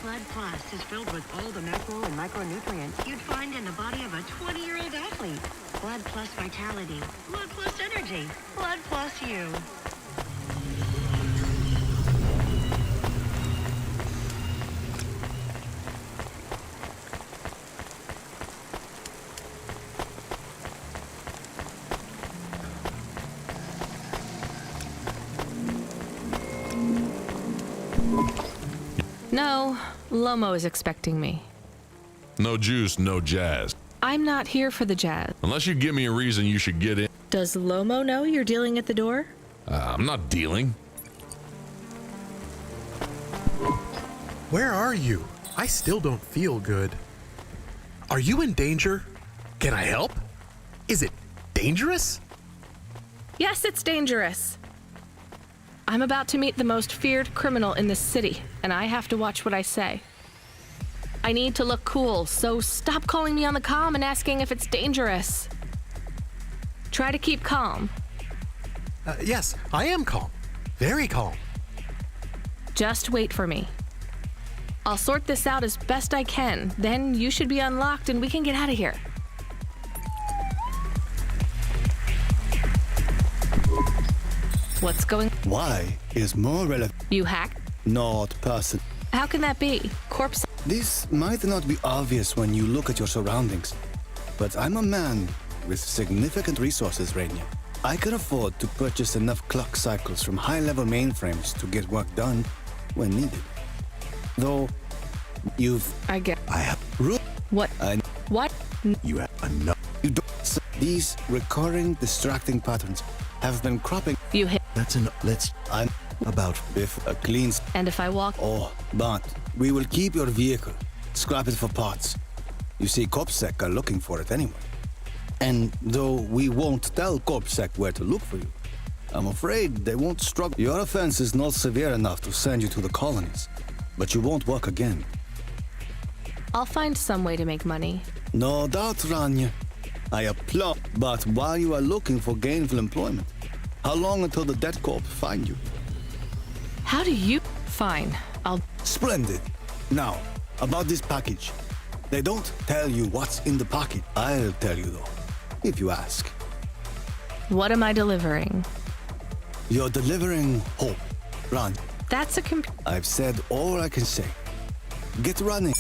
Blood Plus is filled with all the macro and micronutrients you'd find in the body of a 20-year-old athlete. Blood Plus Vitality. Blood Plus Energy. Blood Plus You. No, Lomo is expecting me. No juice, no jazz. I'm not here for the jazz. Unless you give me a reason you should get in. Does Lomo know you're dealing at the door? I'm not dealing. Where are you? I still don't feel good. Are you in danger? Can I help? Is it dangerous? Yes, it's dangerous. I'm about to meet the most feared criminal in this city, and I have to watch what I say. I need to look cool, so stop calling me on the comm and asking if it's dangerous. Try to keep calm. Yes, I am calm. Very calm. Just wait for me. I'll sort this out as best I can. Then you should be unlocked and we can get out of here. What's going? Why is more relevant? You hack? Not person. How can that be? Corpse. This might not be obvious when you look at your surroundings, but I'm a man with significant resources, Rainier. I can afford to purchase enough clock cycles from high-level mainframes to get work done when needed. Though, I have... What? What? You have enough. You don't... These recurring, distracting patterns have been cropping... You hit... I'm about if a clean... And if I walk... Oh, but we will keep your vehicle. Scrap it for parts. You see, CorpSec are looking for it anyway. And though we won't tell CorpSec where to look for you, I'm afraid they won't struggle. Your offense is not severe enough to send you to the colonies, but you won't work again. I'll find some way to make money. No doubt, Rania. I applaud. But while you are looking for gainful employment, how long until the dead corp find you? How do you... Fine, I'll... Splendid. Now, about this package. They don't tell you what's in the package. I'll tell you, though, if you ask. What am I delivering? You're delivering hope, Ran. That's a I've said all I can say. Get running.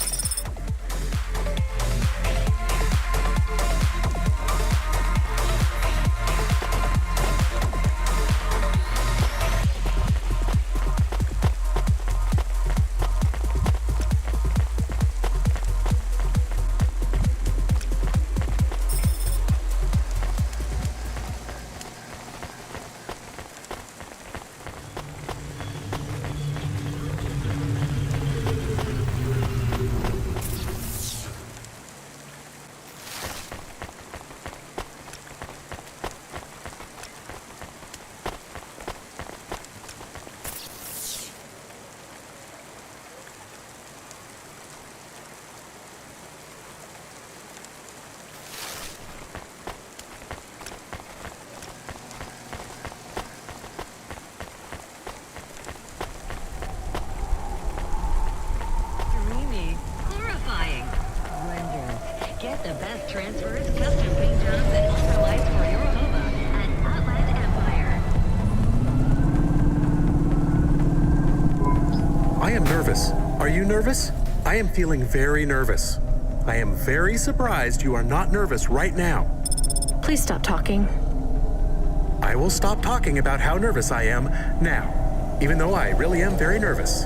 Get the best transfers, custom paint jobs, and ultralights for your Hova at Outland Empire. I am nervous. Are you nervous? I am feeling very nervous. I am very surprised you are not nervous right now. Please stop talking. I will stop talking about how nervous I am now, even though I really am very nervous.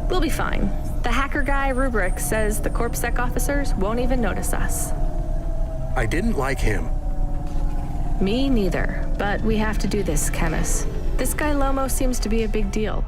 We'll be fine. The hacker guy, Rubric, says the CorpSec officers won't even notice us. I didn't like him. Me neither, but we have to do this, Chemist. This guy Lomo seems to be a big deal.